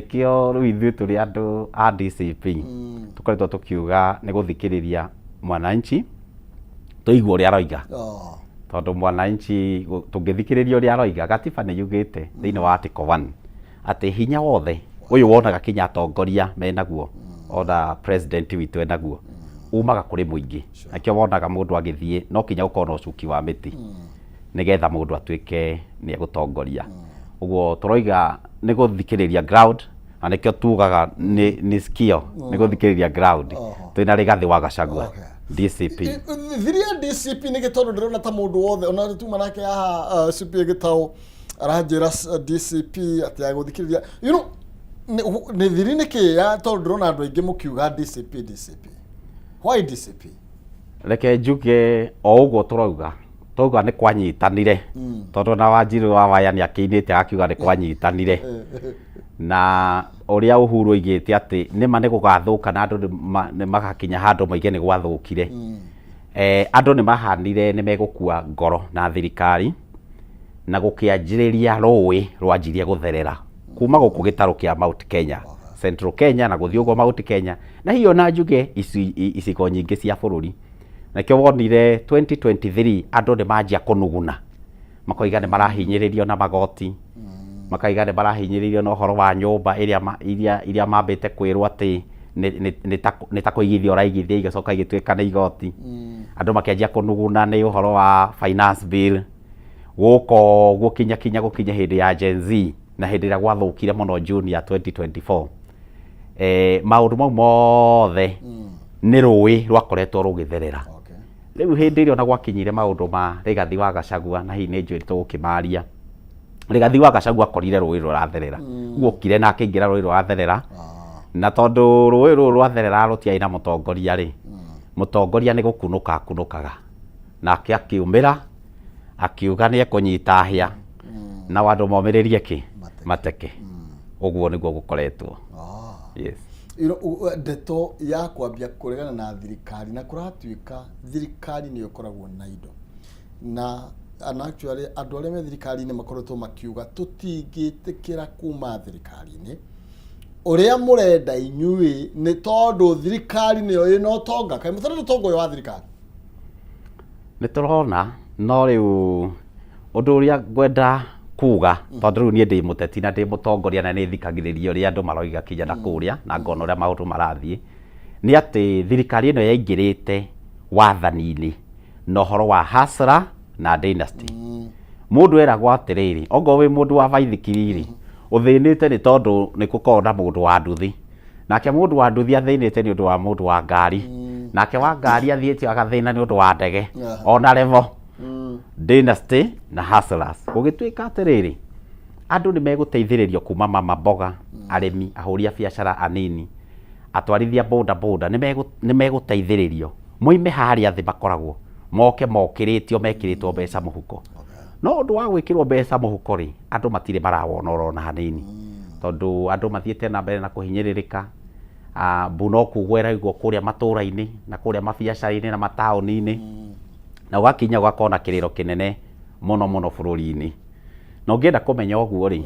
nikio riu ithuĩ tũrĩ andũ a DCP tũkoretwo tũkiuga nĩ gũthikĩrĩria mwananchi tũigue ũrĩa aroiga tondũ mwananchi tũngĩthikĩrĩria ũrĩa aroiga gatiba nĩ yugĩte thĩinĩ wa article 1 atĩ hinya wothe ũyũ wonaga kinya atongoria menaguo ona president witũ enaguo umaga kũrĩ mũingĩ nakĩo wonaga mũndũ agĩthiĩ no kinya ũkorwo na ũcuki wa mĩtĩ nĩgetha mũndũ atuĩke nĩ egũtongoria ũguo tũroiga nĩ gũthikĩrĩria ground na nĩkĩo tugaga nĩ sikio nĩ gũthikĩrĩria ground twĩna Rigathĩ wa Gachagua DCP thiria DCP nĩ gĩtondũ ndĩrona ta mũndũ wothe ona tuma nake haha CP Gĩtaũ aranjĩra DCP atĩ agũthikĩrĩria nĩ thiri nĩkĩ ya tondũ ndĩrona andũ aingĩ mũkiuga DCP why DCP reke njuge o ũguo tũrauga nĩ kwanyitanire tondũ na Wanjiru wa Waya nĩ akĩinĩte akiuga nĩ kwanyitanire na ũrĩa Uhuru oigĩte atĩ nĩma nĩ gũgathũka na andũ nĩ magakinya handũ maige nĩ gwathũkire andũ nĩ mahanire nĩ megũkua ngoro na thirikari na gũkĩanjĩrĩria rũĩ rwanjirie gũtherera kuma gũkũ gĩtarũ kĩa Mount Kenya Central Kenya na gũthiĩ ũguo Mount Kenya na hiyo na njuge icigo nyingĩ cia bũrũri nakĩo wonire 2023 andũ nĩ manjia kũnuguna makoiga nĩ marahinyĩrĩrio na magoti makaiga nĩ marahinyĩrĩrio na ũhoro wa nyũmba iria mambĩte kwĩrwo atĩ nĩ ta kũigithia ũraigithia igacoka igĩtuĩka nĩ igoti andũ makĩanjia kũnuguna nĩ ũhoro wa finance bill gũkinya hĩndĩ ya Gen Z na hĩndĩ ĩrĩa gwathũkire mũno June ya 2024 maũndũ mau mothe nĩ rũĩ rwakoretwo rũgĩtherera rĩu hĩndĩ ĩrĩa ona gwakinyire maũndũ ma Rigathĩ wa Gachagua na hihi nĩ njũĩ tũgũkĩmaria Rigathĩ wa Gachagua akorire rũĩ rũratherera guokire na akĩingĩra rũĩ rũratherera na tondũ rũĩ rũrũ rwatherera rũtiarĩ na mũtongoria rĩ mũtongoria nĩ gũkunũka akunũkaga nake akiumĩra akiuga nĩ ekũnyita hĩa na andũ momĩrĩrie kĩ mateke ũguo nĩguo gũkoretwo yes ndeto ya kwambia kũregana na thirikari na kũratuĩka thirikari nĩ ĩkoragwo na indo na actually andũ arĩa me thirikari-inĩ makoretwo makiuga tũtingĩtĩkĩra kuma thirikari-inĩ ũrĩa mũrenda inyuĩ nĩ tondũ thirikari nĩyo ĩna ũtonga kaĩ mũtarĩ ũtonga ũyũ wa thirikari nĩ tũrona no rĩu ũndũ ũrĩa ngwenda kuga tondũ rĩu niĩ ndĩ mũteti na ndĩ mũtongoria na nĩ thikagĩrĩria ũrĩa andũ maroiga kinya na kũrĩa na ngona ũrĩa maũndũ marathiĩ nĩ atĩ thirikari ĩno yaingĩrĩte wathani-inĩ na ũhoro wa hasra na dynasty mũndũ eragwo atĩrĩrĩ ongo wĩ mũndũ wa baithikiri rĩ ũthĩnĩte nĩ tondũ nĩ gũkorwo na mũndũ wa nduthi nake mũndũ wa nduthi athĩnĩte nĩ ũndũ wa mũndũ wa ngari nake wa ngari athiĩte agathĩna nĩ ũndũ wa ndege ona level dynasty na hustlers gũgĩtuĩka atĩrĩrĩ andũ nĩ megũteithĩrĩrio kuma mama mboga arĩmi ahũri biacara anini atwarithia boda nĩ megũteithĩrĩrio moime harĩa thĩ makoragwo moke mokĩrĩtio mekĩrĩtwo mbeca mũhuko no ũndũ wa gwĩkĩrwo mbeca mũhuko rĩ andũ matirĩ marawona orona hanini tondũ andũ mathiĩte na mbere na kũhinyĩrĩrĩka mbuno kugwo ĩraigwo kũrĩa matũũra-inĩ na kũrĩa mabiacara-inĩ na mataũni-inĩ na ũgakinya ũgakona kĩrĩro kĩnene mũno bũrũri-inĩ na ũngĩenda kũmenya ũguo rĩ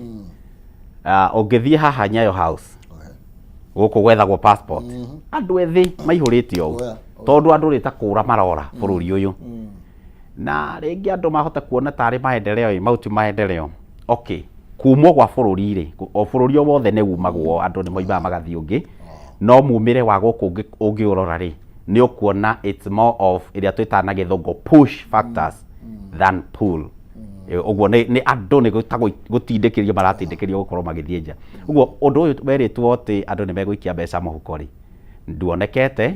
ũngĩthiĩ haha Nyayo House gũkũ gwethagwo passport andũ ethĩ maihũrĩte ũũ tondũ andũ rĩ ta kũra marora bũrũri ũyũ na rĩngĩ andũ mahota kuona tarĩ maendeleo mauti maendeleo okay kumwo gwa bũrũri rĩ o bũrũri o wothe nĩ umagwo andũ nĩ moimaga magathiĩ ũngĩ no mumĩre wa gũkũ ũngĩũrora rĩ nĩ ũkuona it's more of ĩrĩa twĩtaga na gĩthũngũ push factors than pull ũguo nĩ andũ nĩ gũtindĩkĩrio maratindĩkĩrio gũkorwo magĩthiĩ nja ũguo ũndũ ũyũ werĩtwo atĩ andũ nĩ megũikia mbeca mũhuko rĩ nduonekete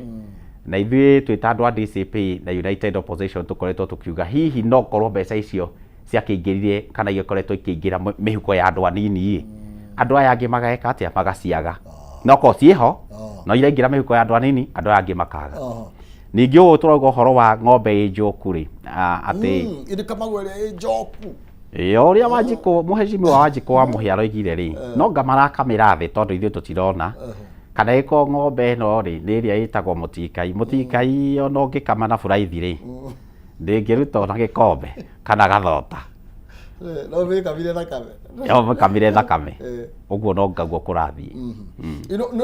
na ithuĩ twĩta andũ a DCP na United Opposition tũkoretwo tũkiuga hihi no korwo mbeca icio ciakĩingĩrire kana igĩkoretwo ikĩingĩra mĩhuko ya andũ anini andũ aya angĩ mageka atĩa magaciaga no ko ciĩho no iraingĩra mĩhuko ya andũ anini andũ aya angĩ makaga ningĩ ũũ tũrauga ũhoro wa ng'ombe njoku rĩ atĩ ĩrĩ kamagwo ĩrĩa njoku ũrĩa Wanjikũ mũhecimiwa wa Wanjikũ wa mũhĩa aroigire rĩ no anga marakamĩra thĩ tondũ ithuĩ tũtirona kana ĩko ng'ombe ĩno rĩ nĩ ĩrĩa ĩtagwo mũtikai ona ũngĩkama na buraithi rĩ ndĩngĩruta ona gĩkombe kana gathota no be kamire thakame yo kamire thakame uguo no ngaguo kurathie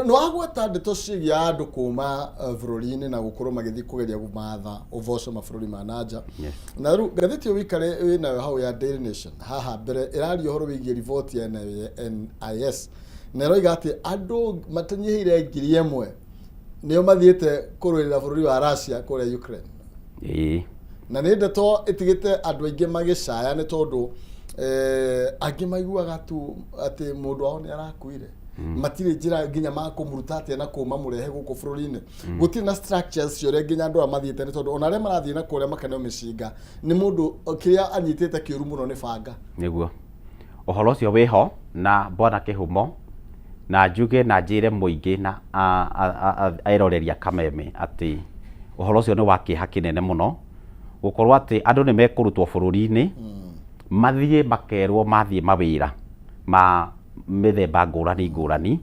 no agwata ndeto cigia andu kuma bururi-ini na gukorwo magithi kugeria gumatha uvoco mabũrũri ma nanja na riu ngathĩti yo wikare winayo hau ya Daily Nation haha mbere iraria uhoro wigie riboti ya NIS na roiga ati andu matanyihiire 1,000 nio mathiete kurũĩrĩra bũrũri wa Russia kũrĩa Ukraine na nĩ ndeto itigite andu aingi magicaya nĩ tondu angĩ maiguaga tu atĩ mũndũ wao nĩ arakuire matirĩ njĩra nginya ma kũmuruta atĩa na kũma mũrehe gũkũ bũrũri-inĩ gũtirĩ na structures ciothe nginya andũ mathiĩte nĩ tondũ ona arĩa marathiĩ na kũrĩa makaneo mĩcinga nĩ mũndũ kĩrĩa anyitĩte kĩũru mũno nĩ banga nĩguo ũhoro ũcio wĩho na bwana Kĩhumo na njuge na njĩre mũingĩ na aeroreria kameme atĩ ũhoro ũcio nĩ wa kĩeha kĩnene mũno gũkorwo atĩ andũ nĩ mekũrutwo bũrũri-inĩ mathiĩ makerwo mathiĩ mawĩra ma mĩthemba ngũrani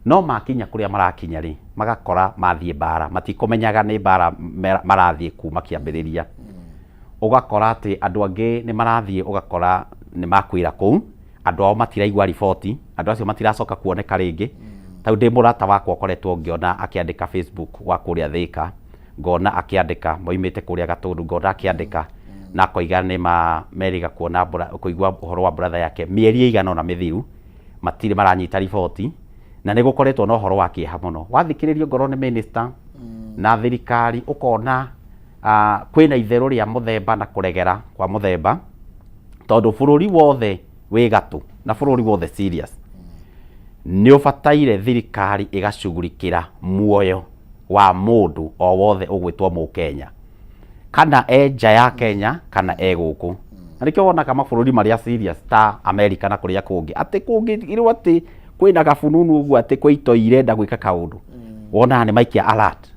no makinya kũrĩa marakinya rĩ magakora mathiĩ bara matikũmenyaga nĩ bara marathiĩ kuma kĩambĩrĩria ũgakora atĩ andũ angĩ nĩ marathiĩ ũgakora nĩ makwĩra kũu andũ ao matiraigua riboti andũ acio matiracoka kuoneka rĩngĩ tau ndĩ mũrata wakwa koretwo ngĩona akĩandĩka Facebook wa kũrĩa Thĩka ngona akĩandĩka moimĩte kũrĩa Gatũndũ ngona akĩandĩka na koiga nĩ meriga kuona kũigua ũhoro wa brother yake mĩeri ĩigana ona mĩthiru matirĩ maranyita riboti na nĩ gũkoretwo na ũhoro wa kĩeha mũno wathikĩrĩrio ngoro nĩ minister na thirikari ũkona kwĩna itherũ rĩa mũthemba na kũregera kwa mũthemba tondũ bũrũri wothe wĩ gatũ na bũrũri wothe serious nĩ ũbataire thirikari ĩgacugurikĩra muoyo wa mũndũ o wothe ũgwĩtwo Mũkenya kana nja ya Kenya kana gũkũ na nĩkĩo wonaga mabũrũri marĩa serious ta America na kũrĩa kũngĩ atĩ kũngĩirwo atĩ kwĩna gabununu ũguo atĩ kwĩ itoi irenda gwĩka kaũndũ wonaga nĩ maikia alert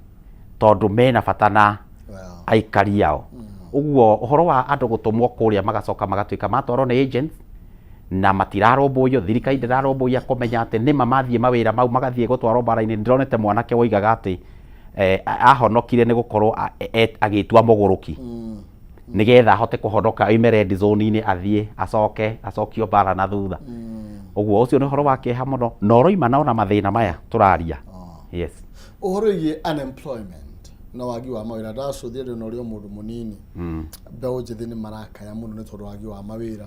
tondũ mena bata na aikari ao ũguo ũhoro wa andũ gũtũmwo kũrĩa magacoka magatuĩka matwarwo nĩ agents na matirarũmbũiyo thirikari ndĩrarũmbũiya kũmenya atĩ nĩma mathiĩ mawĩra mau magathiĩ gũtwarwo bara-inĩ ndĩronete mwanake woigaga atĩ ahonokire nĩ gũkorwo agĩtua mũgũrũki nĩgetha ahote kũhonoka oime red zone-inĩ athiĩ acokio bara na thutha ũguo ũcio nĩ ũhoro wa kĩeha mũno na ũroima na ona mathĩna maya tũraria yes ũhoro wĩgiĩ unemployment na wagi wa mawĩra ndacũthia ndĩ na ũrĩa mũndũ mũnini mbeũ njĩthĩ nĩ marakaya mũno nĩ tondũ wagi wa mawĩra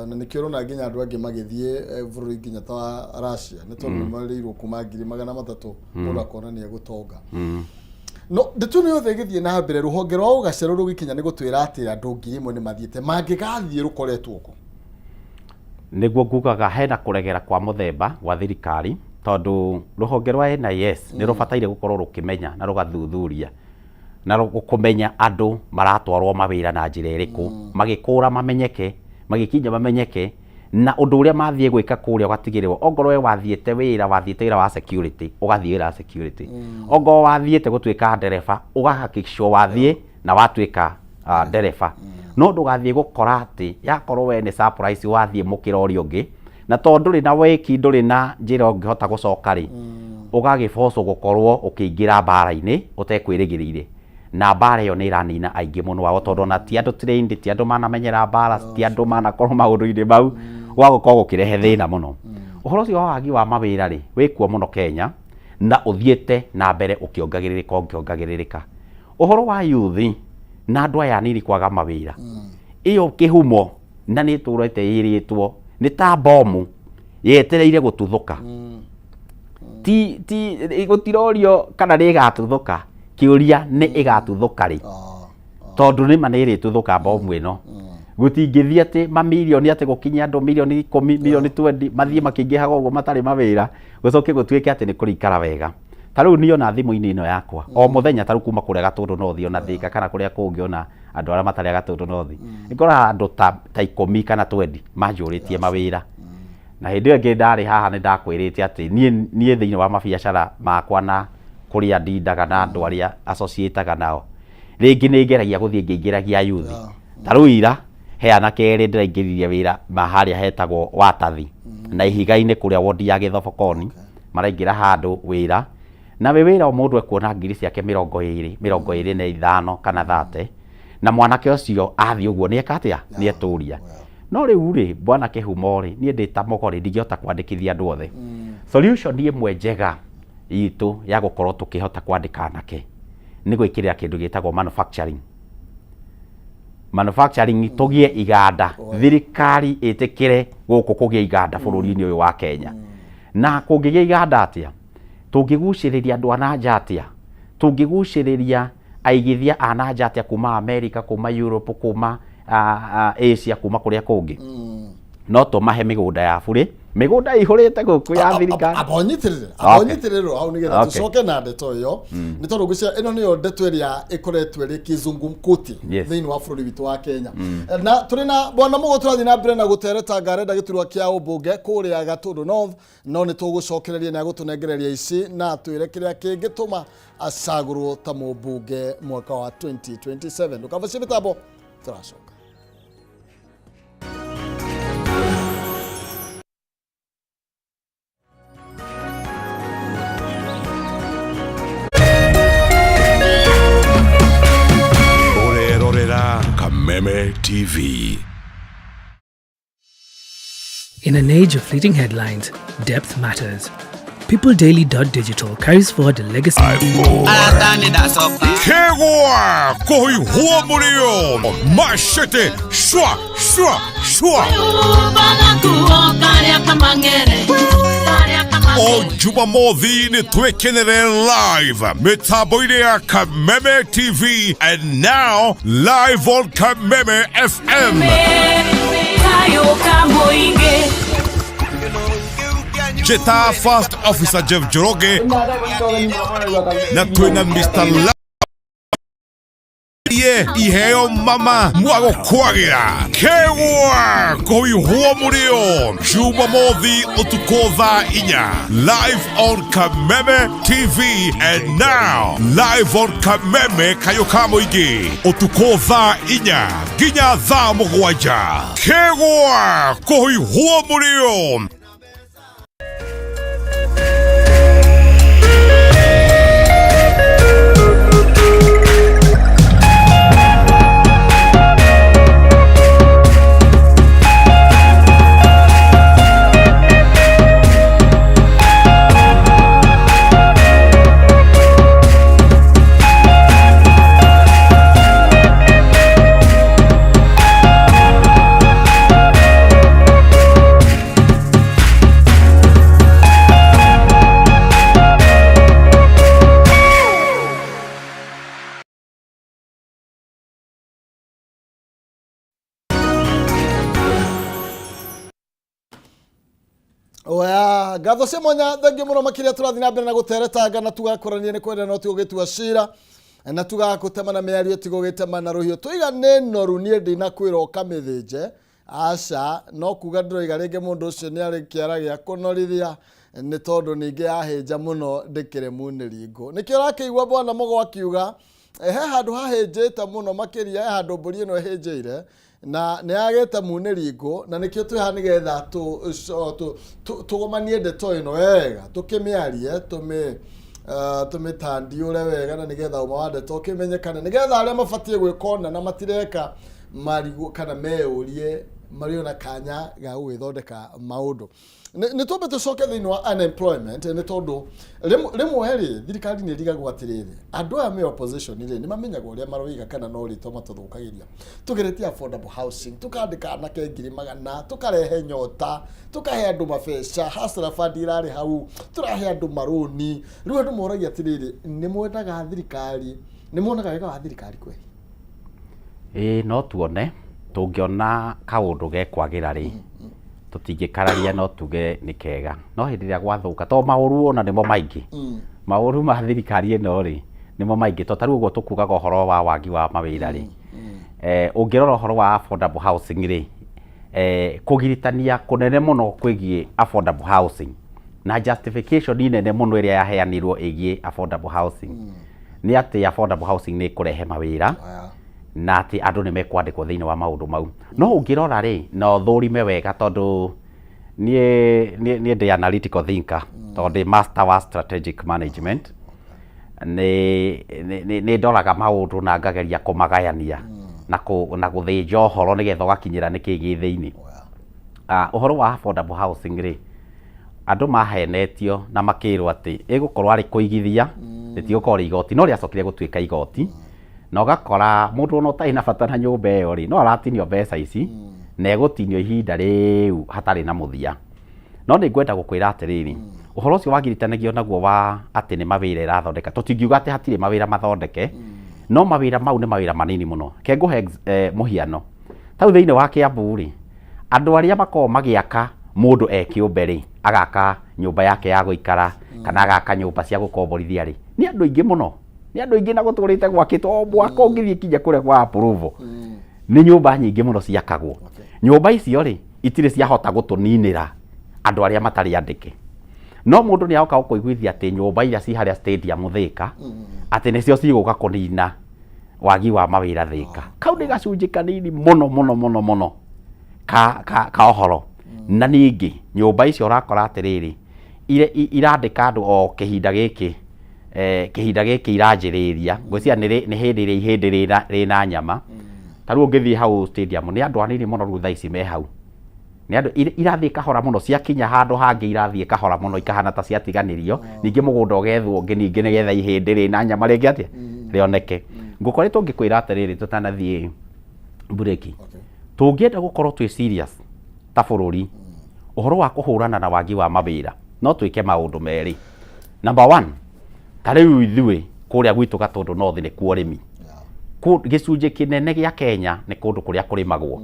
na nĩkĩo ũrona nginya andũ angĩ magĩthiĩ bũrũri nginya ta Russia nĩ tondũ nĩ marĩirwo kuma 300,000 mũndũ akona nĩ egũtonga no ndeto nĩ yothe ĩgĩthiĩ na mbere rũhonge rwa ũgacerũ rũgĩkinya nĩ gũtwĩra atĩ andũ 1,000 nĩ mathiĩte mangĩgathiĩ rũkoretwo kũ nĩguo ngugaga hena kũregera kwa mũthemba wa thirikari tondũ rũhonge rwa NIS nĩ rũbataire gũkorwo rũkĩmenya na rũgathuthuria na kũmenya andũ maratwarwo mawĩra na njĩra ĩrĩkũ magĩkũra mamenyeke magĩkinya mamenyeke na ũndũ ũrĩa mathiĩ gwĩka kũrĩa ũgatigĩrĩrwo ongorwo we wathiĩte wĩra wa security ũgathiĩ wĩra wa security ongorwo wathiĩte gũtuĩka ndereba ũgahakikisho wathiĩ na watuĩka ndereba no ndũgathiĩ gũkora atĩ yakorwo we nĩ surprise wathiĩ mũkĩra ũrĩa ũngĩ na tondũ ndũrĩ na weki ndũrĩ na njĩra ũngĩhota gũcoka rĩ ũgagĩbocwo gũkorwo ũkĩingĩra mbara-inĩ ũtekwĩrĩgĩrĩire na mbara ĩyo nĩ ĩranina aingĩ mũno wao tondũ na ti andũ trained ti andũ manamenyera mbara ti andũ manakorwo maũndũ-inĩ mau gwagũkorwo gũkĩrehe thĩna mũno ũhoro ũcio wa wagi wa mawĩra rĩ wĩkuo mũno Kenya na ũthiĩte na mbere ũkĩongagĩrĩrĩka ũhoro wa youth na andũ aya nini kwaga mawĩra ĩyo kĩhumo na nĩ tũrete ĩrĩtwo nĩ ta bomu yetereire gũtuthũka ti gũtirorio kana nĩ ĩgatuthũka kĩũria nĩ ĩgatuthũka rĩ tondũ nĩ manĩrĩ tuthũka bomu ĩno gũtingĩthiĩ atĩ mamirioni atĩ gũkinya andũ milioni 10 milioni 20 mathiĩ makĩingĩhaga ũguo matarĩ mawĩra gũcoke gũtuĩke atĩ nĩ kũrĩikara wega ta rĩu niĩ ona thimũ-inĩ ĩno yakwa o mũthenya ta rĩu kuma kũrĩa Gatũndũ North ona Thĩka kana kũrĩa kũngĩ ona andũ arĩa matarĩ Gatũndũ North nĩngora andũ ta 10 kana 20 manjũrĩtie mawĩra na hĩndĩ ĩyo ĩngĩ ndarĩ haha nĩ ndakwĩrĩte atĩ niĩ thĩinĩ wa mabiacara makwa na kũrĩa ndindaga na andũ arĩa associateaga nao rĩngĩ nĩ ngeragia gũthiĩ ngĩingĩragia youth ta rĩu ira he anake erĩ ndĩraingĩririe wĩra harĩa hetagwo Watathi na Ihiga-inĩ kũrĩa wondi ya Gĩthobokoni maraingĩra handũ wĩra na wĩra o mũndũ ekuona ngiri ciake 25 kana 30 na mwanake ũcio athiĩ ũguo nĩ eka atĩa nĩ etũria no riu ri bwana Kihumo ri nie ndita mogori ndingihota kwandikithia andu othe solution imwe njega itu ya gukorwo tukihota kwandika anake ni gwikirira kindu gitagwo manufacturing tugie iganda thirikari itikire guku kugia iganda bururi-ini uyu wa Kenya na kungigia iganda atia tungiguciriria andu ananja atia tungiguciriria aigithia ananja atia kuma America kuma Europe kuma Asia kuma kuria kungi no tumahe migunda ya bure migunda ihurite guku ya thirikari abonyitiriro au nigetha tucoke na ndeto iyo ni tondu gucia ino niyo ndeto iria ikoretwe ri kizungumkuti thiini wa bururi witu wa Kenya na turi na bwana mugo turathi na mbere na gutereta ngarenda giturwa kia ubunge kuria Gatundu North no ni tugucokereria na gutunengereria ici na twire kiria kingituma acagurwo ta mubunge mwaka wa 2027 ndukavacie mitambo turacoka. Kameme TV. In an age of fleeting headlines, depth matters. PeopleDaily.digital carries forward the legacy. Kegwa koi huo murio machete shwa shwa shwa. O Jumamothi ni twekenere live mitambo-ini ya Kameme TV and now live on Kameme FM. Jeta First Officer Jeff Joroge na twina Mr. Iheo mama mwago kwagira Kegwa koi huo murio Jumamothi utukotha inya live on Kameme TV and now live on Kameme Kayoka Muingi utukotha inya ginya thaa mugwanja Kegwa koi huo murio. Oya gatho cia mwanya thengi muno makiria turathi na mbere na guteretanga na tugakorania ni kwenda no tugitua cira na tugagutemana miario tigugitema ruhio tuigane noru nie ndina kwira ukamithinje aca no kuga ndiroiga ringi mundu ucio ni ari kiara gia kunorithia ni tondu ningi ahinja muno ndikire muniringo nikio rakiigua bwana mugo akiuga he handu hahinjite muno makiria he handu mburi ino hinjire na ne ageta muniringo na nikio twihanigetha tugomanie ndeto ino wega tukimiarie tumitandi ure wega na nigetha uma wa ndeto kimenyekane nigetha aria mabatie gwikona na matireka marigo kana meurie mario na kanya ga gwithondeka maundu ni tumbe tucoke thiini wa unemployment ni tondu rimwe ri thirikari ni rigagwo atiriri andu aya me opposition ri ni mamenyaga uria maroiga kana no ri toma tuthukagiria tugeretia affordable housing tukandika na kengiri magana tukarehe nyota tukahe andu mabesha hasra fund irari hau turahe andu maruni riu andu moragia atiriri ni mwendaga thirikari ni monaga wega wa thirikari kwe no tuone tungiona kaundu gekwagira ri tutingikararia no tuge ni kega no hindi ria gwathuka to mauru ona nimo maingi mauru ma thirikari ino ri nimo maingi to taru uguo tukugaga uhoro wa wagi wa mawira ri ungirora uhoro wa affordable housing ri kugiritania kunene muno kwigie affordable housing na justification nene muno iria yaheanirwo igie affordable housing ni ati affordable housing ni kurehe mawira na ati andu ni mekwandikwo thiini wa maundu mau no ungirora ri no thurime wega tondu nie ndi analytical thinker tondu master wa strategic management ni ndoraga maundu na ngageria kumagayania na guthinja uhoro nigetha ugakinyira niki gi thiini Uhoro wa affordable housing ri andu mahenetio na makirwo ati igukorwo ari kuigithia ritigokorwo igoti no riacokire gutuika igoti na ugakora mundu no tai na bata na nyumba iyo ri no aratinio mbeca ici na egutinio ihinda riu hatari na muthia no ni ngwenda gukwira atiriri uhoro ucio wagiritanagio naguo wa ati ni mawira irathondeka tutingiuga ati hatire mawira mathondeke no mawira mau ni mawira manini muno ke nguhe muhiano tau thiini wa Kiambu ri andu aria makoo magiaka mundu ekiumbe ri agaka nyumba yake ya guikara kana agaka nyumba cia gukomborithia ri ni andu ingi muno ni andu ingi na guturite gwakitwo mwaka ungithie kinja kure kwa approval ni nyumba nyingi muno ciakagwo nyumba icio ri itire ciahota gutuninira andu aria matari andike no mundu ni aoka gukuiguithia ati nyumba iria ci haria stadium Thika ati nicio ciguka kunina wagi wa mawira Thika kau ni gacunji kanini muno ka ohoro na ningi nyumba icio urakora atiriri irandika andu o kihinda giki iranjiriria ngwiciria ni hindi rina nyama taru ngithii hau stadium ni andu anini muno rutha ici me hau ni andu irathie kahora muno ciakinya handu hangi irathie kahora muno ikahana ta ciatiganirio ningi mugunda ugethwo ungi ningi nigetha ihindi rina nyama ringi atia rioneke ngukoretwo ngikwira atiriri tutanathie bureki tungienda gukorwo twi serious ta bururi uhoro wa kuhurana na wagi wa mawira no twike maundu meri number 1 tariu ithui kuria gwitu Gatundu North ni ku urimi gicunji kinene gia Kenya ni kundu kuria kurimagwo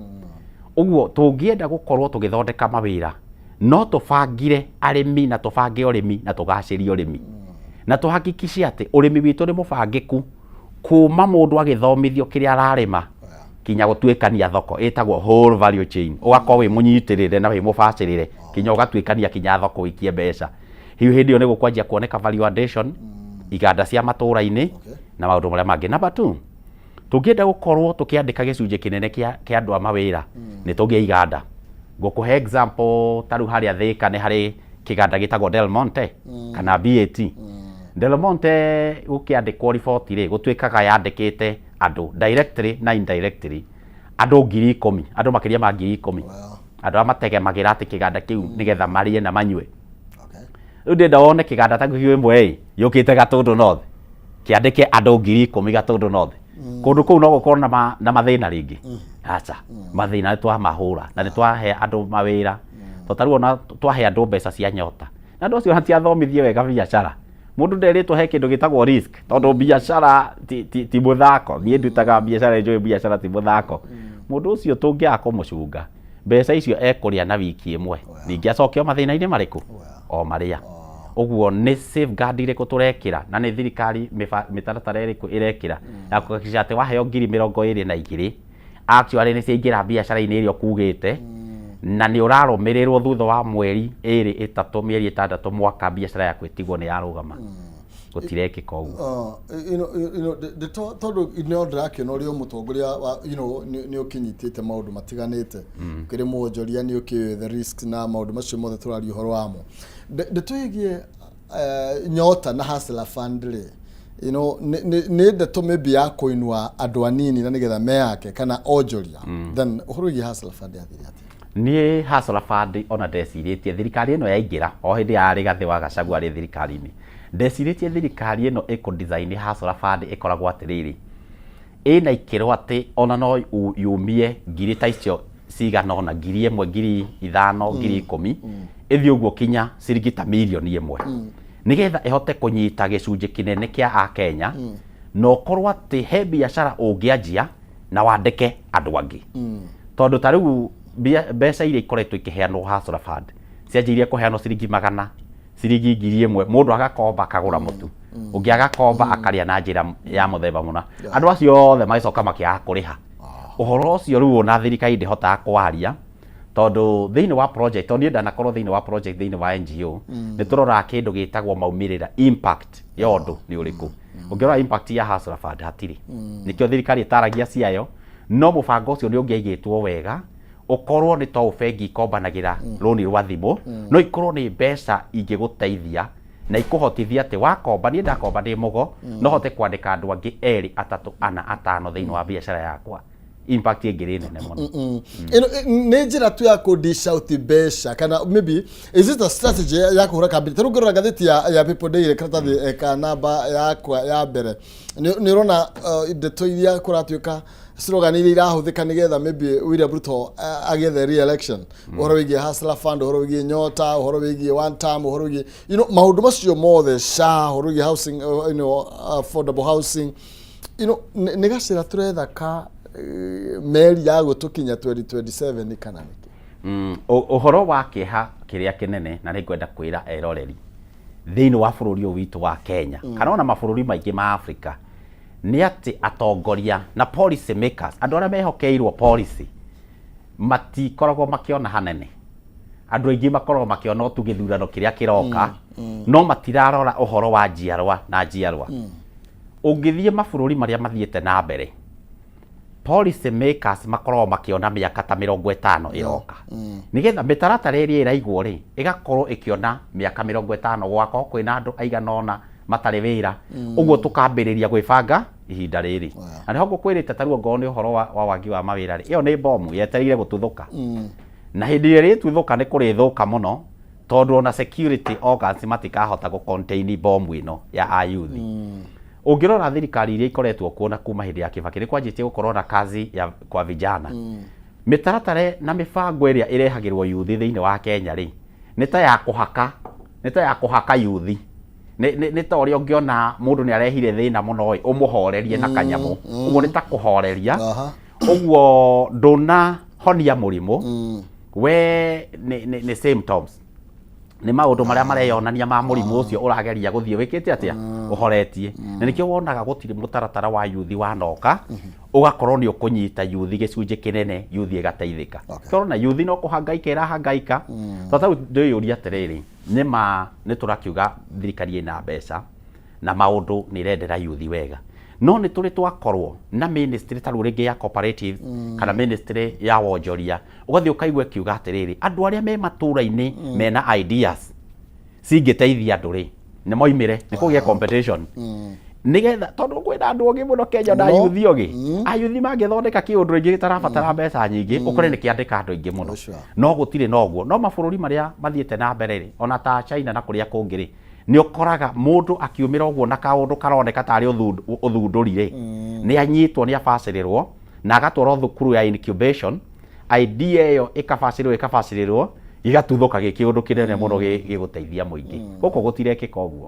uguo tungienda gukorwo tugithondeka mawira no tubangire arimi na tubange urimi na tugacirie urimi na tuhakikishe ati urimi witu ni mubangiku kuma mundu agithomithio kiria ararima kinya gutuikania thoko etagwo whole value chain ugakorwo wi munyitirire na wi mubacirire kinya ugatuikania kinya thoko ikie mbeca hiu hindi yo ni gukwanjia kuoneka value addition iganda cia matura-ini na maundu maria mangi number 2 tungienda gukorwo tukiandika gicunji kinene kia andu a mawira ni tungia iganda ngukuhe example taru haria Thika ni hari kiganda gitagwo Del Monte kana BAT Del Monte ukiandikwo report ri gutuikaga yandikite andu directly na indirectly andu 10,000 andu makiria ma 10,000 andu amategemagira ati kiganda kiu nigetha marie na manywe riu ndenda wone kiganda ta kiu imwe yukite Gatundu North kiandike andu 10,000 Gatundu North kundu kuu no gukorwo na mathina ringi acha mathina twa mahura na ni twahe andu mawira totaru ona twahe andu mbeca cia nyota na andu acio hatiathomithie wega biacara mundu nderitwo he kindu gitagwo risk tondu biacara ti muthako nie ndutaga biacara enjoy biacara ti muthako mundu ucio tungia kumucunga mbeca icio ekuria na wiki imwe ningi acokio mathina-ini mariku o maria uguo ni safeguard iriku turekira na ni thirikari mitaratara iriku irekira ya kuhakikisha ati waheo 22,000 actually ni ciingira biacara-ini irio kugite na ni urarumirirwo thutha wa mweri 2 3 mieri 6 mwaka biacara yaku itigwo ni yarugama gutirekika uguo tondu ino ndirakiona uria mutongoria ni ukinyitite maundu matiganite kiri mwonjoria ni uki the risks na maundu macio mothe turari uhoro wamo ndituigie nyota na hustler fund ri ni ndeto maybe ya kuinua andu anini na nigetha meyake kana onjoria then uhoro gi hustler fund yathiri ati ni hustler fund ona ndeciritie thirikari ino yaingira o hindi ya Rigathi wa Gachagua ari thirikari-ini ndeciritie thirikari ino iko design hustler fund ikoragwo atiriri ina ikirwo ati ona no yumie ngiri ta icio cigana ona 1,000 5,000 10,000 ithio guo kinya ciringi ta milioni 1 nigetha ihote kunyita gicunji kinene kia a Kenya no korwo ati he biacara ungianjia na wandike andu angi tondu tariu mbeca iria ikoretwo ikiheanwo hustler fund cianjirie kuheanwo ciringi 100 ciringi 1,000 mundu agakomba akagura mutu ungi agakomba akaria na njira ya muthemba muna andu acio othe magicoka makiaga kuriha uhoro ucio riu na thirikari ndihota kwaria tondu thiini wa project oni ndana korwo thiini wa project thiini wa NGO ni turora kindu gitagwo maumirira impact ya undu ni uriku ungirora impact ya hustler fund hatiri nikio thirikari itaragia ciayo no mubango ucio ni ungiaigitwo wega ukorwo ni to bengi ikombanagira roni rwa thimu no ikorwo ni mbeca ingiguteithia na ikuhotithia ati wakomba ni ndakomba ndi mugo no hote kwandika andu angi 2 3 4 5 thiini wa biacara yakwa impact ingiri nene muno nä njä ra tu ya kå dish out mbeca kana maybe is it a strategy ya kå hå ra kambini tarä u ngä rora ngathä ya people daily karatathi ka namba yakwa ya mbere nä rona ndeto iria kå ratuä ka slogan iria irahå thä ka nä getha maybe William Ruto agethe re-election å horo wä giä hustler fund å horo wä giä nyota å horo wä giä one time å horo wä giä maå ndå macio mothe SHA å horo wä giä housing affordable housing nä gacä ra tå retha ka meri ya gå tå kinya 2027 kana nä uhoro wa kieha kiria kinene na nä ngwenda kwä ra eroreri thä-inä wa bå rå ri å witå wa Kenya kana ona mabå rå ri maingä ma Africa nä atä atongoria na policy makers andå arä a mehokeirwo policy matikoragwo makiona hanene andå aingä makoragwo makiona o tu gä thurano kä rä a kä roka no matirarora å horo wa njiarwa na njiarwa å ngä thiä mabå rå ri marä a mathiäte na mbere policy makers makoragwo makiona mä aka ta 50 iroka nigetha mitaratara ĩrĩa ĩraigwo rĩ ĩgakorwo ĩkiona mĩaka 50 gwakorwo kwĩna andũ aiganona matarĩ wĩra ũguo tũkambĩrĩria gwĩbanga ihinda rĩrĩ na nĩho ngũkwĩrĩte tarĩu ngorwo nĩ ũhoro wa wagi wa mawĩra rĩ ĩyo nĩ bomu yetereire gũtuthũka na hĩndĩ ĩrĩa ĩtuthũka nĩ kũrĩthũka mũno tondũ ona security organs matikahota gũ-contain bomu ĩno ya ayuthi ũngĩrora thirikari iria ikoretwo kuona kuma hĩndĩ ya Kibaki nĩ kwanjĩtie gũkorwo na kazi ya kwa vijana mĩtaratara na mĩbango ĩrĩa ĩrehagĩrwo yuthi thĩinĩ wa Kenya rĩ nĩ ta ya kũhaka yuthi nĩ ta ũrĩa ũngĩona mũndũ nĩ arehire thĩna mũno ũmũhorerie na kanyamũ ũguo nĩ ta kũhoreria ũguo ndũnahonia mũrimũ we nĩ symptoms nĩ maũndũ marĩa mareyonania ma mũrimũ ũcio ũrageria gũthiĩ wĩkĩte atĩa ũhoretie na nĩkĩo wonaga gũtirĩ mũtaratara wa yuthi wanoka ũgakorwo nĩ ũkũnyita yuthi gĩcunjĩ kĩnene yuthi ĩgateithĩka tondũ na yuthi no kũhangaika ĩrahangaika tondũ ndĩyũria atĩrĩrĩ nĩ tũrakiuga thirikari ĩna mbeca na maũndũ nĩ ĩrendera yuthi wega no nĩ tũrĩ twakorwo na ministry ta rĩngĩ ya cooperative kana ministry ya wonjoria ũgathiĩ ũkaigua kiuga atĩrĩrĩ andũ arĩa me matũra-inĩ mena ideas cingĩteithia andũ rĩ nĩ moimĩre nĩ kũgĩe competition nigetha tondũ kwĩna andũ ogĩ mũno Kenya na yuthi ogĩ ayuthi mangĩthondeka kĩũndũ rĩngĩ gĩtarabatara mbeca nyingĩ ũkore nĩ kĩandĩka andũ aingĩ mũno no gũtirĩ noguo no mabũrũri marĩa mathiĩte na mbere rĩ ona ta China na kũrĩa kũngĩ rĩ nĩ ũkoraga mũndũ akiumĩra ũguo na kaũndũ karoneka tarĩ ũthundũri rĩ nĩ anyitwo nĩ abacĩrĩrwo na agatwarwo thukuru ya incubation idea ĩyo ĩkabacĩrĩrwo igatuthũka gĩkĩũndũ kĩnene mũno gĩgũteithia mũingĩ gũkũ gũtirekĩka ũguo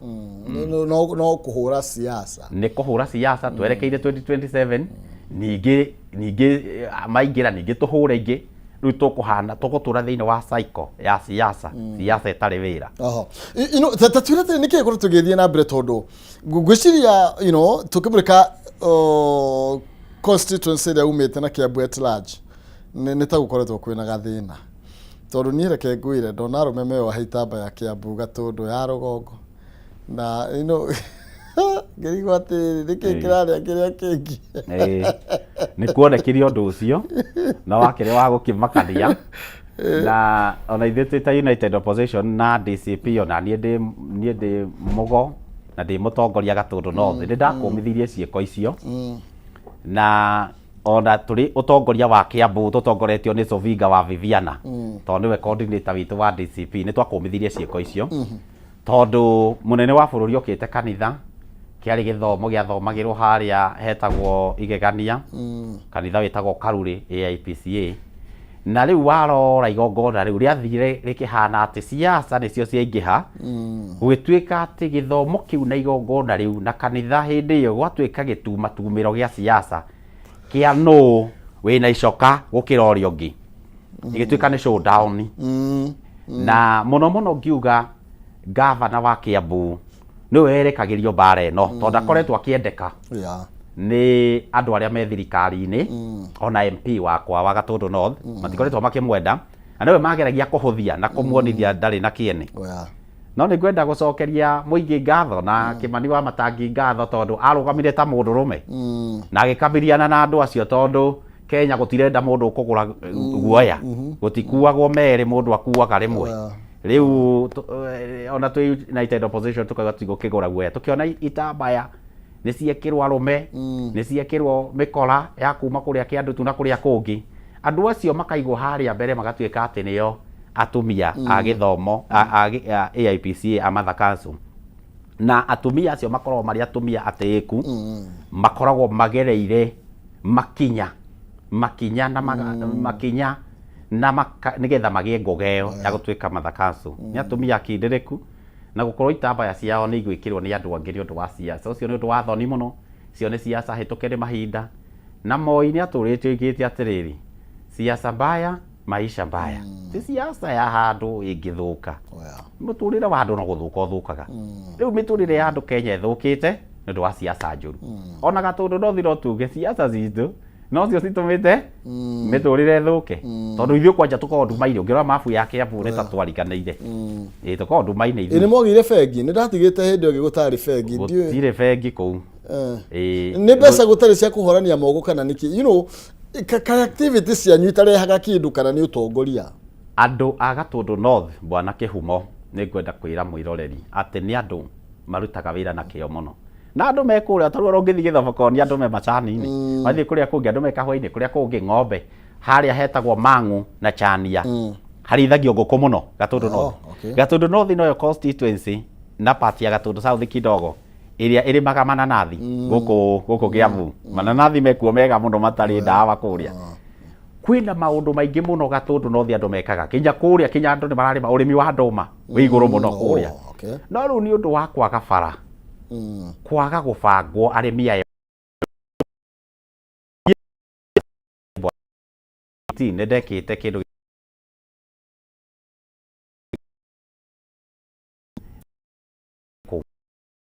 no kũhũra siasa nĩ kũhũra siasa twerekeire 2027 ningĩ maingĩra ningĩ tũhũre ingĩ rĩu tũgũtũra thĩinĩ wa cycle ya siasa ĩtarĩ wĩra tatwĩra atĩ nĩkĩĩ korwo tũgĩthiĩ na mbere tondũ ngwĩciria tũkĩmũrĩka constituency ĩrĩa umĩte na Kiambu at large nĩ ta gũkoretwo kwĩna gathĩna tondũ niĩ reke ngwĩre ndona arũme meyoha itambaya Kiambu Gatũndũ ya rũgongo na ngĩrigwo atĩrĩrĩ nĩkĩĩ kĩrarĩa kĩrĩa kĩngĩ nĩ kuonekire ũndũ ũcio na wakĩrĩ wa gũkĩmakania na ona ithuĩ twĩ ta United Opposition na DCP ona niĩ ndĩ mũgo na ndĩ mũtongoria Gatũndũ North nĩ ndakũmithirie ciĩko icio na ona tũrĩ ũtongoria wa Kiambu tũtongoretio nĩ Sovinga wa Viviana tondũ nĩwe coordinator witũ wa DCP nĩ twakũmithirie ciĩko icio tondũ mũnene wa bũrũri okĩte kanitha kĩarĩ gĩthomo gĩathomagĩrwo harĩa hetagwo igegania kanitha wĩtagwo Karuri AIPCA na rĩu warora igongona rĩu rĩathire rĩkĩhana atĩ siasa nĩcio ciaingĩha gũgĩtuĩka atĩ gĩthomo kĩu na igongona rĩu na kanitha hĩndĩ ĩyo gwatuĩka gĩtumatumĩro gĩa siasa kĩa nũ wĩna icoka gũkĩra ũrĩa ũngĩ igĩtuĩka nĩ showdown na mũno ngiuga gavana wa Kiambu nĩwe werekagĩrio mbara ĩno tondũ akoretwo akĩendeka nĩ andũ arĩa me thirikari-inĩ ona MP wakwa wa Gatũndũ North matikoretwo makĩmwenda na nĩwe mageragia kũhũthia na kũmuonithia ndarĩ na kĩene no nĩ ngwenda gũcokeria mũingĩ ngatho na Kĩmani wa Matangi ngatho tondũ arũgamire ta mũndũrũme na agĩkabiriana na andũ acio tondũ Kenya gũtirenda mũndũ ũkũgũra guoya gũtikuagwo merĩ mũndũ akuaga rĩmwe rĩu ona twĩ United Opposition tukauga tigũkĩgũra guoya tũkĩona itambaya nĩ ciekĩrwo arũme nĩ ciekĩrwo mĩkora ya kuma kũrĩa kĩandu tu na kũrĩa kũngĩ andũ acio makaigwo harĩa mbere magatuĩka atĩ nĩo atumia a gĩthomo a AIPCA a Martha Council na atumia acio makoragwo marĩ atumia atĩĩku makoragwo magereire makinya na makinya na nĩgetha magĩe ngogeo ya gũtuĩka Martha Council nĩ atumia akindĩrĩku na gũkorwo itambaya ciao nĩ igwĩkĩrwo nĩ andũ angĩ nĩ ũndũ wa siasa ũcio nĩ ũndũ wa thoni mũno cio nĩ siasa hĩtũke nĩ mahinda na Moi nĩ atũrĩte oigĩte atĩrĩrĩ siasa mbaya maisha mbaya ti siasa ya handũ ĩngĩthũka mũtũrĩre wa andũ no gũthũka ũthũkaga rĩu mĩtũrĩre ya andũ Kenya ĩthũkĩte nĩ ũndũ wa siasa njũru ona Gatũndũ no thiro tuge siasa zitũ no cio citumĩte mĩtũrĩre ĩthũke tondũ ithuĩ kwanja tũkorwo ndumaire ũngĩrora mabu ya Kiambu nĩ ta twariganĩire tũkorwo ndumaine ithuĩ nĩ mogire bengi nĩ ndatigĩte hĩndĩ ĩyo gũtarĩ bengi gũtirĩ bengi kũu nĩ mbeca gũtarĩ cia kũhorania mogo kana nĩkĩ you know activity cianyu itarehaga kĩndũ kana nĩ ũtongoria andũ a Gatũndũ North bwana Kĩhumo nĩ ngwenda kwĩra mwĩroreri atĩ nĩ andũ marutaga wĩra na kĩo mũno na andũ mekũrĩa tarũra ũngĩthiĩ Gĩthobokoni andũ me macani-inĩ mathiĩ kũrĩa kũngĩ andũ me kahũa-inĩ kũrĩa kũngĩ ng'ombe harĩa hetagwo Mang'u na Chania harĩithagio ngũkũ mũno Gatũndũ North Gatũndũ North noyo constituency na part ya Gatũndũ South kidogo ĩrĩa ĩrĩmaga mananathi gũkũ Kiambu mananathi mekuo mega mũno matarĩ ndawa kũrĩa kwĩna maũndũ maingĩ mũno Gatũndũ North andũ mekaga kinya kũrĩa kinya andũ nĩ mararĩma ũrĩmi wa ndũma wĩ igũrũ mũno kũrĩa no rĩu nĩ ũndũ wa kwaga bara kwaga gũbangwo arĩmi aya nĩ ndekĩte kĩndũ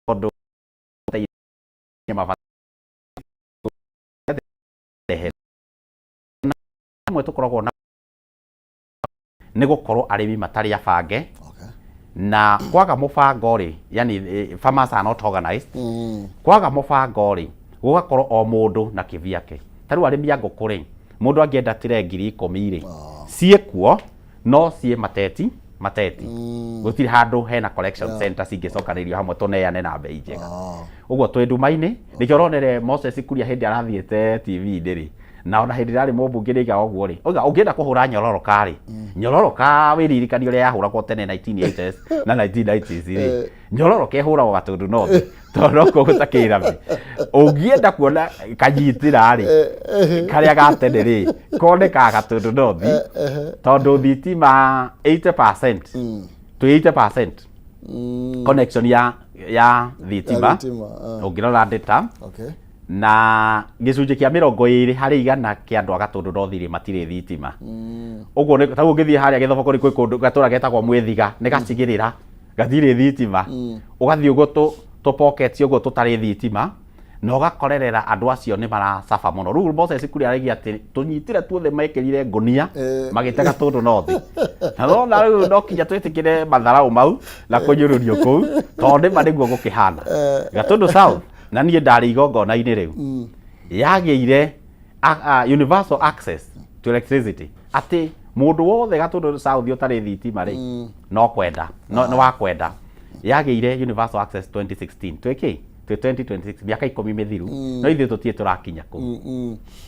tondũ amwe tũkoragwo na nĩ gũkorwo arĩmi matarĩ abange na kwaga mũbango rĩ yani farmers are not organized kwaga mũbango rĩ gũgakorwo o mũndũ na kĩvyake tarĩu arĩmi a ngũkũ rĩ mũndũ angĩenda tire 10,000 rĩ ciĩkuo no ciĩ mateti gũtirĩ handũ hena collection center cingĩcokanĩrĩrio hamwe tũneane na mbei njega ũguo twĩ nduma-inĩ nĩkĩo ũronere Moses Kuria hĩndĩ arathiĩte TV-inĩ rĩ na ona hĩndĩ ĩrarĩ mũmbunge nĩ aigaga ũguo rĩ oiga ũngĩenda kũhũra nyororoka rĩ nyororoka wĩririkani ũrĩa yahũragwo tene 1980s na 1990s rĩ nyororoka ĩhũragwo Gatũndũ North tondũ kũu gũtakĩrami ũngĩenda kuona kanyitĩra rĩ karĩa ga tene rĩ konekaga Gatũndũ North tondũ thitima 80% twĩ 80% connection ya thitima ũngĩrora data na gĩcunjĩ kĩa 20 harĩ 100 kĩa andũ a Gatũndũ North rĩ matirĩ thitima ũguo ta ũngĩthiĩ harĩa Gĩthobokoni kwĩ kũndũ gatũra getagwo Mwĩthiga nĩ gacigĩrĩra gatirĩ thitima ũgathiĩ ũguo tũ pockets ũguo tũtarĩ thitima na ũgakorerera andũ acio nĩ maracafa mũno rĩu Moses Kuria arauga atĩ tũnyitire tuothe mekĩrire ngũnia magĩte Gatũndũ North na nona rĩu no kinya twĩtĩkĩre matharaũ mau na kũnyũrũrio kũu tondũ nĩma nĩguo gũkĩhana Gatũndũ South na niĩ ndarĩ igongona-inĩ rĩu yagĩire universal access to electricity atĩ mũndũ wothe Gatũndũ South ũtarĩ thitima rĩ no kwenda no wakwenda yagĩire universal access 2016 twĩkĩ twĩ 2026 mĩaka 10 mĩthiru no ithuĩ tũtirĩ tũrakinya kũu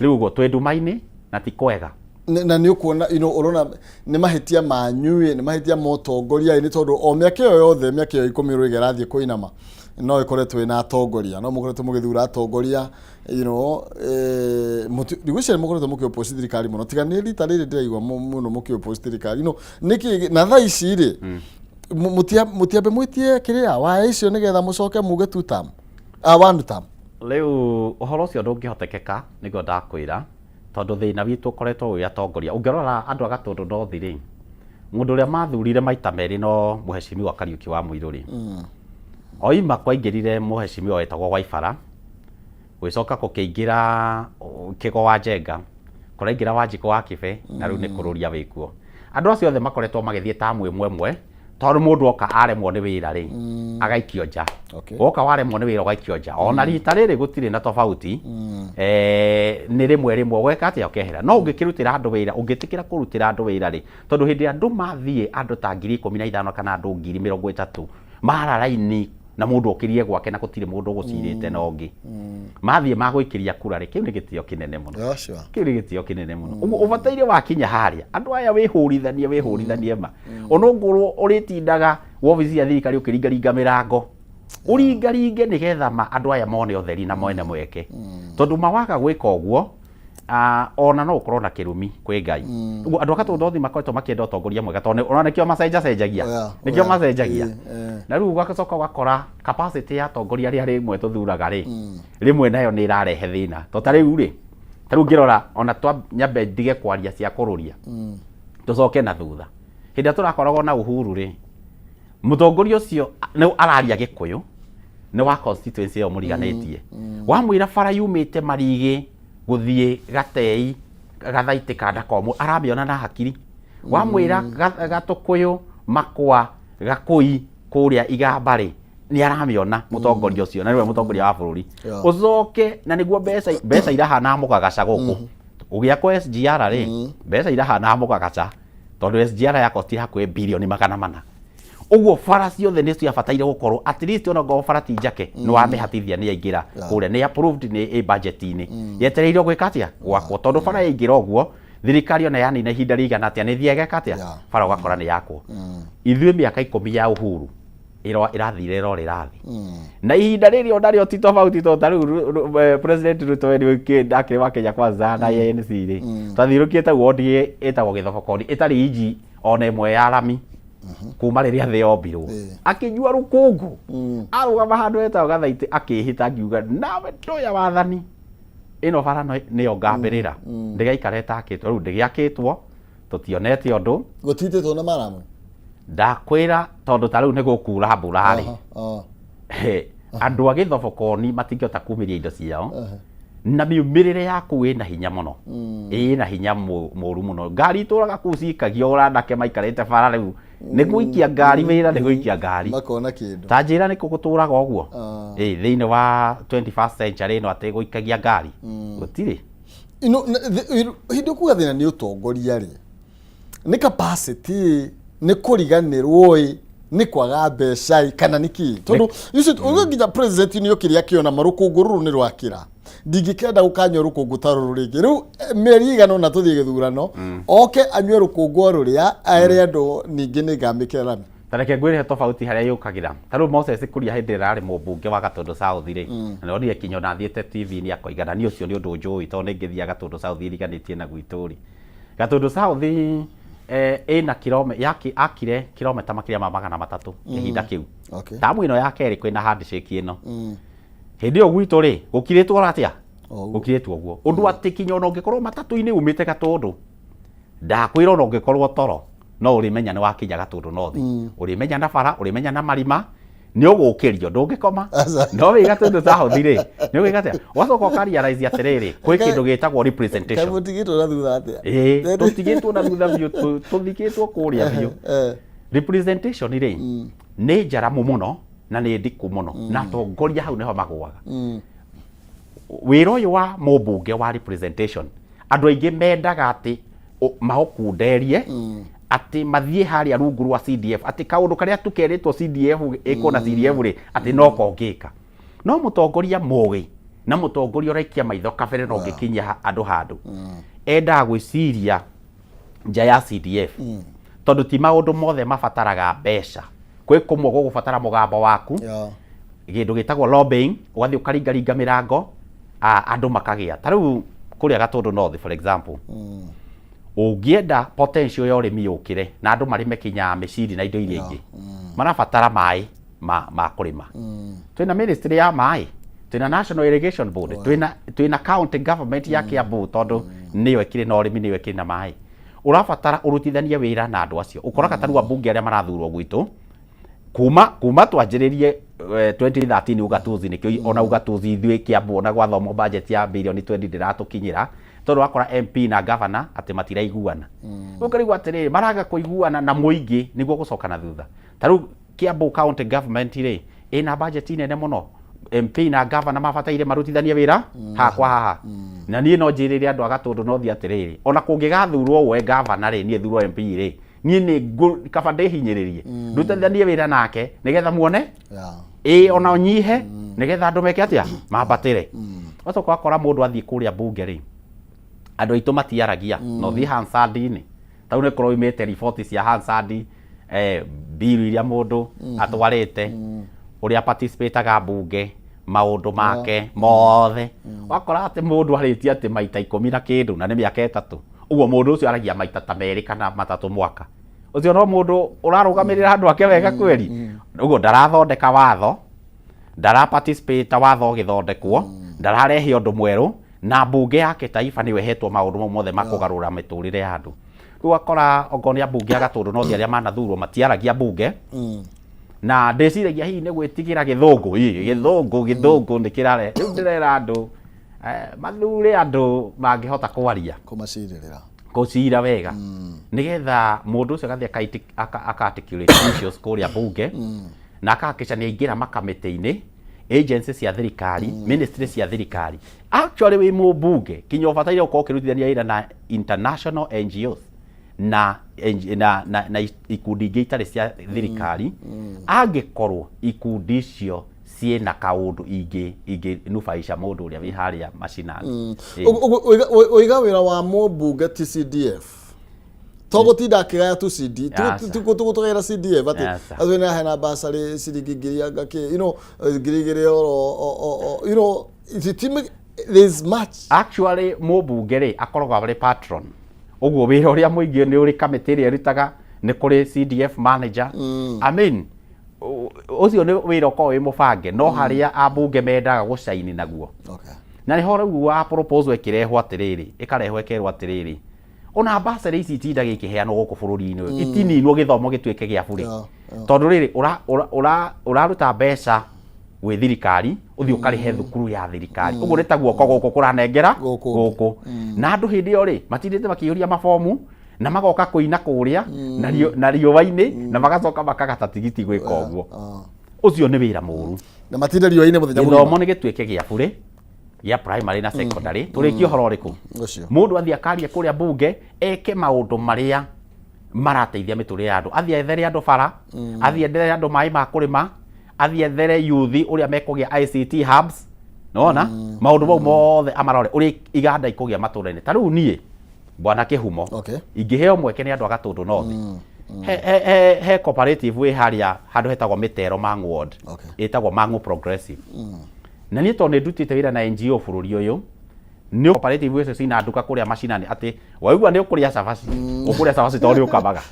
rĩu ũguo twĩ nduma-inĩ na ti kwega na nĩ ũkuona ũrona nĩ mahĩtia manyuĩ nĩ mahĩtia motongoria nĩ tondũ o mĩaka ĩyo yothe mĩaka ĩyo 10 rĩu ĩgerathiĩ kũinama no ĩkoretwo ĩna atongoria no mũkoretwo mũgĩthura atongoria ndigwĩciria mũkoretwo mũkĩoppose thirikari mũno tiga nĩ rita rĩrĩ ndĩraigua mũno mũkĩoppose thirikari nĩkĩ na thaa ici rĩ mũtiambe mwĩtie kĩrĩa wa icio nĩgetha mũcoke muge 2 term one term rĩu ũhoro ũcio ndũngĩhotekeka nĩguo ndakwĩra tondũ thĩna witũ ũkoretwo wĩ atongoria ũngĩrora andũ a Gatũndũ North rĩ mũndũ ũrĩa mathurire maita merĩ no Mheshimiwa Kariuki wa Mũirũ rĩ oima kwaingĩrire Mheshimiwa wetagwo Waibara gwĩcoka gũkĩingĩra Kĩgo wa Njenga kũraingĩra Wanjikũ wa Kĩbe na rĩu nĩ kũrũria wĩkuo andũ acio othe makoretwo magĩthiĩ tamu ĩmwe tondũ mũndũ oka aremwo nĩ wĩra rĩ agaikio nja woka waremwo nĩ wĩra ũgaikio nja ona rita rĩrĩ gũtirĩ na tofauti nĩ rĩmwe gweka atĩa ũkehera no ũngĩkĩrutĩra andũ wĩra ũngĩtĩkĩra kũrutĩra andũ wĩra rĩ tondũ hĩndĩ andũ mathiĩ andũ ta 15,000 kana andũ 30,000 mara raini na mundu okirie gwake na gutire mundu gucirite na ungi mathie magwikiria kura ri kiu ni gitio kinene muno kiu ni gitio kinene muno ubataire wakinya haria andu aya wihurithanie ma onongurwo uritindaga wobici ya thirikari ukiringaringa mirango uringaringe nigetha ma andu aya mone utheri na mwene mweke tondu mawaga gwika uguo ona no ukorwo na kirumi kwi Ngai uguo andu akatundu othi makoretwo makienda utongoria mwega tondu ona nikio macenjagia na riu gwacoka gwakora capacity ya atongoria aria rimwe tuthuraga ri rimwe nayo ni irarehe thina to tariu ri ngirora ona twa nyambe ndige kwaria cia kururia tucoke na thutha hinda turakoragwo na uhuru ri mutongoria ucio ni araria Gikuyu ni wa constituency yo muriganitie wamwira bara yumite Marigi guthie Gatei gathaiti kada komu aramiona na hakiri wamwira Gatukuyu Makwa Gakui kuria Igambari ni aramiona mutongoria ucio na niwe mutongoria wa bururi ucoke na niguo mbeca irahana mugagaca guku ugia kwa SGR ri mbeca irahana mugagaca tondu SGR ya cost hakwe bilioni 400 uguo bara ciothe ni ciabataire gukorwo at least ona go bara ti njake ni wa mihatithia ni yaingira kuria ni approved ni budget ini yetereirwo gwika atia gwakwo tondu bara yaingira uguo thirikari ona yani na ihinda rigana atia ni thiegeka atia bara ugakora ni yakwo ithuĩ miaka 10 ya uhuru irathire irathi na ihinda riri ondario ti tofauti to taru president Ruto ni ndakire wa Kenya Kwanza na ANC ri tathirukiete wodi etagwo Githobokoni itari iji ona imwe ya Rami kuma riria thi yombirwo akijua rukungu arugama handu etagwo Gathaiti akihita ngiuga nawe ndoya wathani ino bara niyo ngambirira ndigaikare akitwo riu ndigiakitwo tutionete undu gutititwo na maramu ndakwira tondu tariu ni gukura mbura ri andu a Githobokoni matingiota kumiria indo ciao na miumirire yaku ina hinya muno ina hinya muru muno ngari turaga kucikagio urandake maikarite bara riu ni guikia ngari wira ni guikia ngari makona kindu ta njira ni kuguturaga uguo thiini wa 21st century no ate guikagia ngari gutire ino hindu kuga thina ni utongoria ri ni capacity ni kuriganirwo ni kwaga mbeca kana niki tondu ucio nginya president ni ukiria kiona marukungu ruru ni rwakira ndingikenda gukanyo rukungu taruru ringi riu meri igano na tuthie githurano oke anywe rukungu ruria aere andu ningi ni ngamikera tareke ngwire tofauti haria yukagira taru Moses Kuria hindi rari mumbunge wa Gatundu South ri na ndire kinyo na thiete TV ni akoigana ni ucio ni undu njui tondu ngithia Gatundu South iriganitie na gwituri Gatundu South ina yaki akire kilomita makiria ma 300 ihinda kiu tamu ino yake ri kwina handshake ino hindi ogwitu ri gukiritwo atia gukiritwo guo undu atikinyo no ngikorwo matatu-ini umite Gatundu ndakwira no ngikorwo toro no urimenya ni wakinya Gatundu North urimenya na bara urimenya na marima ni ugukirio ndungikoma no wi Gatundu South ri ni ugigatia wacoka kariarize atiriri kwi kindu gitagwo representation kamutigitwo na thutha atia tutigitwo na thutha biu tuthikitwo kuria biu representation ri ni njaramu muno na ni ndiku muno na tongoria hau niho magwaga wira uyu wa mumbunge wa representation andu aingi mendaga ati mahokunderie ati mathie haria rungu rwa CDF ati kaundu karia tukeritwo CDF iko na CDF ri ati no kongika no mutongoria mugi na mutongoria uraikia maitho kabere no ngikinya andu handu enda gwiciria nja ya CDF tondu ti maundu mothe mabataraga mbeca kwi kumwe gugubatara mugambo waku gindu gitagwo lobbying ugathi ukaringaringa mirango andu makagia tariu kuria Gatundu North for example ungienda potential ya urimi ukire na andu marime kinya meciri na indo iria ingi marabatara mai ma kurima twina ministry ya mai twina national irrigation board twina county government ya Kiambu tondu niyo ikire na urimi niyo ikire na mai urabatara urutithanie wira na andu acio ukoraga taru abunge aria marathurwo gwitu kuma twanjiririe 2013 ugatuzi nikio ona ugatuzi ithui Kiambu ona gwathomo budget ya bilioni 20 ndiratukinyira tondu wakora MP na governor ati matiraiguana ukarigwa atiriri maraga kuiguana na muingi niguo gucoka na thutha taru Kiambu county government ri ina budget nene muno MP na governor mabataire marutithanie wira ha kwa haha na nie no njirire andu a Gatundu North atiriri ona kungigathurwo we governor ri nie thurwo MP ri nie ni kaba ndihinyiririe ndutithanie wira nake nigetha muone ona nyihe nigetha andu meke atia mambatire otoka akora mundu athie kuria bunge ri andu aitu matiaragia no thi Hansard-ini tau ne korwo imete report cia Hansard bill iria mundu atwarite uria participate bunge maundu make mothe wakora ati mundu aritie ati maita 10 na kindu na ni miaka 3 uguo mundu ucio aragia maita ta meri kana matatu mwaka ucio no mundu urarugamirira andu ake wega kweli uguo ndarathondeka watho ndara participate watho githondekwo ndararehe undu mweru na bunge yake taifa ni wehetwo maundu mothe makugarura miturire ya andu riu akora ongonia bunge agatundu no aria manathurwo matiaragia bunge na ndeciragia hihi ni gwitigira githungu ni kirare riu ndirera andu mathure andu mangihota kwaria kucira wega nigetha mundu ucio gathie articulate issues kuria bunge na akahakisha ni aingira makamiti-ini agencies cia thirikari ministries cia thirikari actually wi mubunge kinya ubataire ukorwo ukirutithania wira na international NGOs na ikundi ingĩ itarĩ cia thirikari angĩkorwo ikundi icio ciĩna kaũndũ ingĩ nufaisha mũndũ ũrĩa wĩ harĩa macinani oiga wĩra wa mũmbunge ti CDF togotinda akigaya tu CD tugutugaira CDF ati azwena hena basari ciringi ngiri ngaki ngiri there's much actually mũmbunge ri akoragwo arĩ patron uguo wira uria muingi ni uri kamiti ria ritaga ni kuri CDF manager I mean ucio ni wira uko wi mubange no haria ambunge mendaga gucaini naguo na ni horo uguo a proposal ikirehwo atiriri ikarehwo ikerwo atiriri ona basari ici itindaga ikiheanwo guku bururi-ini uyu itininwo githomo gituike gia buri tondu riri uraruta mbeca gwi thirikari uthii ukarihe thukuru ya thirikari uguo ni taguo guku kuranengera guku na andu hindi yo ri matindite makiyuria mafomu na magoka kuina kuria na riuwa-ini na magacoka makagata tigiti gwika uguo ucio ni wira muru na matinde riuwa-ini muthenya muthenya githomo ni gituike gia buri ya primary na secondary turiki uhoro riku mundu athia karia kuria bunge eke maundu maria marateithia miturire ya andu athia ethere andu bara athia ethere andu mai ma kurima athia ethere youth uria mekugia ICT hubs nona maundu mau mothe amarore uri iganda ikugia maturene ta riu nie bwana Kihumo ingiheo mweke ni andu agatundu nothe he cooperative we haria handu hetagwo Mitero Mang'u Ward etagwo Mang'u Progressive na ni tondu ndutite wira na NGO bururi uyu ni cooperative weso cina nduka kuria macinani ati waigua ni ukuria cabaci ukuria cabaci tondu ukamaga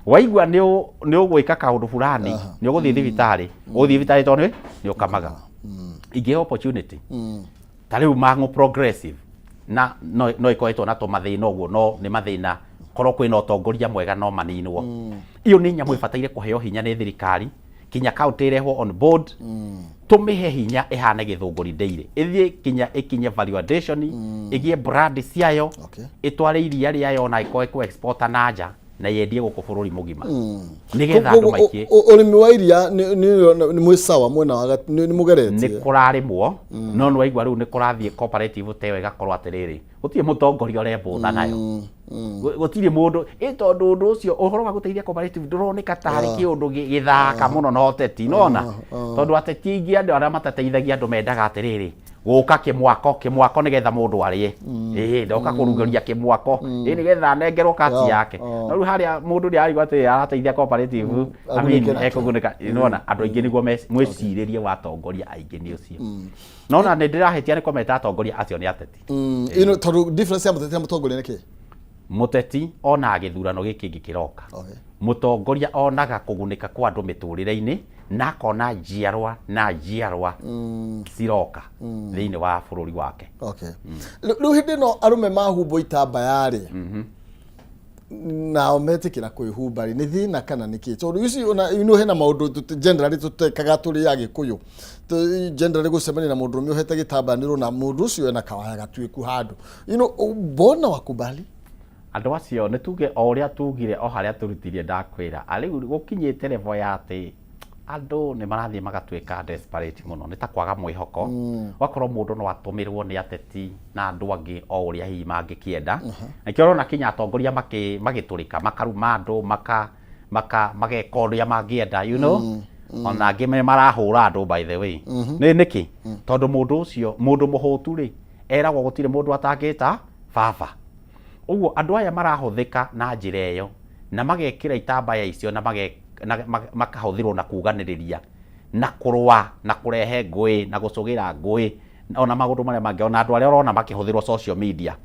waigua ni ugwika kaundu fulani ni uguthii thibitari uthii thibitari tondu ni ukamaga ingi opportunity ta riu Mang'u Progressive na no ikoetwo na to mathina uguo no ni mathina korwo kwina utongoria mwega no maninwo iyo ni nyamu ibataire kuheo hinya ni thirikari kinya county irehwo on board tumihe hinya ihane githunguri ndeire ithie kinya ikinye valuation igie brand ciayo itware iria riayo na ikoe ku export nanja na yendie guku bururi mugima nigetha andu maiki urimi wa iria ni mwisawa mwena wa ni mugeretie ni kurarimwo no no waigua riu ni kurathie cooperative tewe igakorwo atiriri gutie mutongoria urembutha nayo gutiri mundu tondu undu ucio uhoro wa guteithia cooperative nduronika tari kiundu githaka muno no teti nona tondu ateti ingi andu aria matateithagia andu mendaga atiriri guka kimwako nigetha mundu arie ndoka kurugeria kimwako nigetha nengerwo kati yake no riu haria mundu ni arigwa ati arateithia cooperative ekugunika nona andu aingi niguo mwiciririe wa tongoria aingi ni ucio nona ni ndirahetia ni kometa atongoria acio ni ateti tondu difference ya muteti na mutongoria ni ki muteti ona githurano giki gikiroka mutongoria onaga kugunika kwa andu miturire-ini na kona njiarwa ciroka thiini wa bururi wake riu hindi no arume mahumbo itambayari na ometikira kwihumba ni thina kana niki tondu ici ona hena maundu generally tutekaga turi ya Gikuyu generally gucemania na mundu rume uhete gitambaniro na mundu ucio ena kawaya gatuiku handu bona wakubali andu acio ni tuge o uria tugire o haria turutirie ndakwira ariu gukinyite level ya ati andu ni marathie magatuika desperate muno ni ta kwaga mwihoko wakorwo mundu no atumirwo ni ateti na andu angi o uria hihi mangikienda nikio na kinya atongoria magiturika makaruma andu mageka uria mangienda ona angĩ marahũra andũ by the way nĩ nĩkĩ tondũ mũndũ ũcio mũndũ mũhũtu rĩ eragwo gũtirĩ mũndũ atangĩta baba ũguo andũ aya marahũthĩka na njĩra ĩyo na magekĩra itambaya icio na makahũthĩrwo na kuganĩrĩria na kũrũa na kũrehe ngũĩ na gũcũgĩra ngũĩ ona maũndũ marĩa mangĩ ona andũ arĩa ũrona makĩhũthĩrwo social media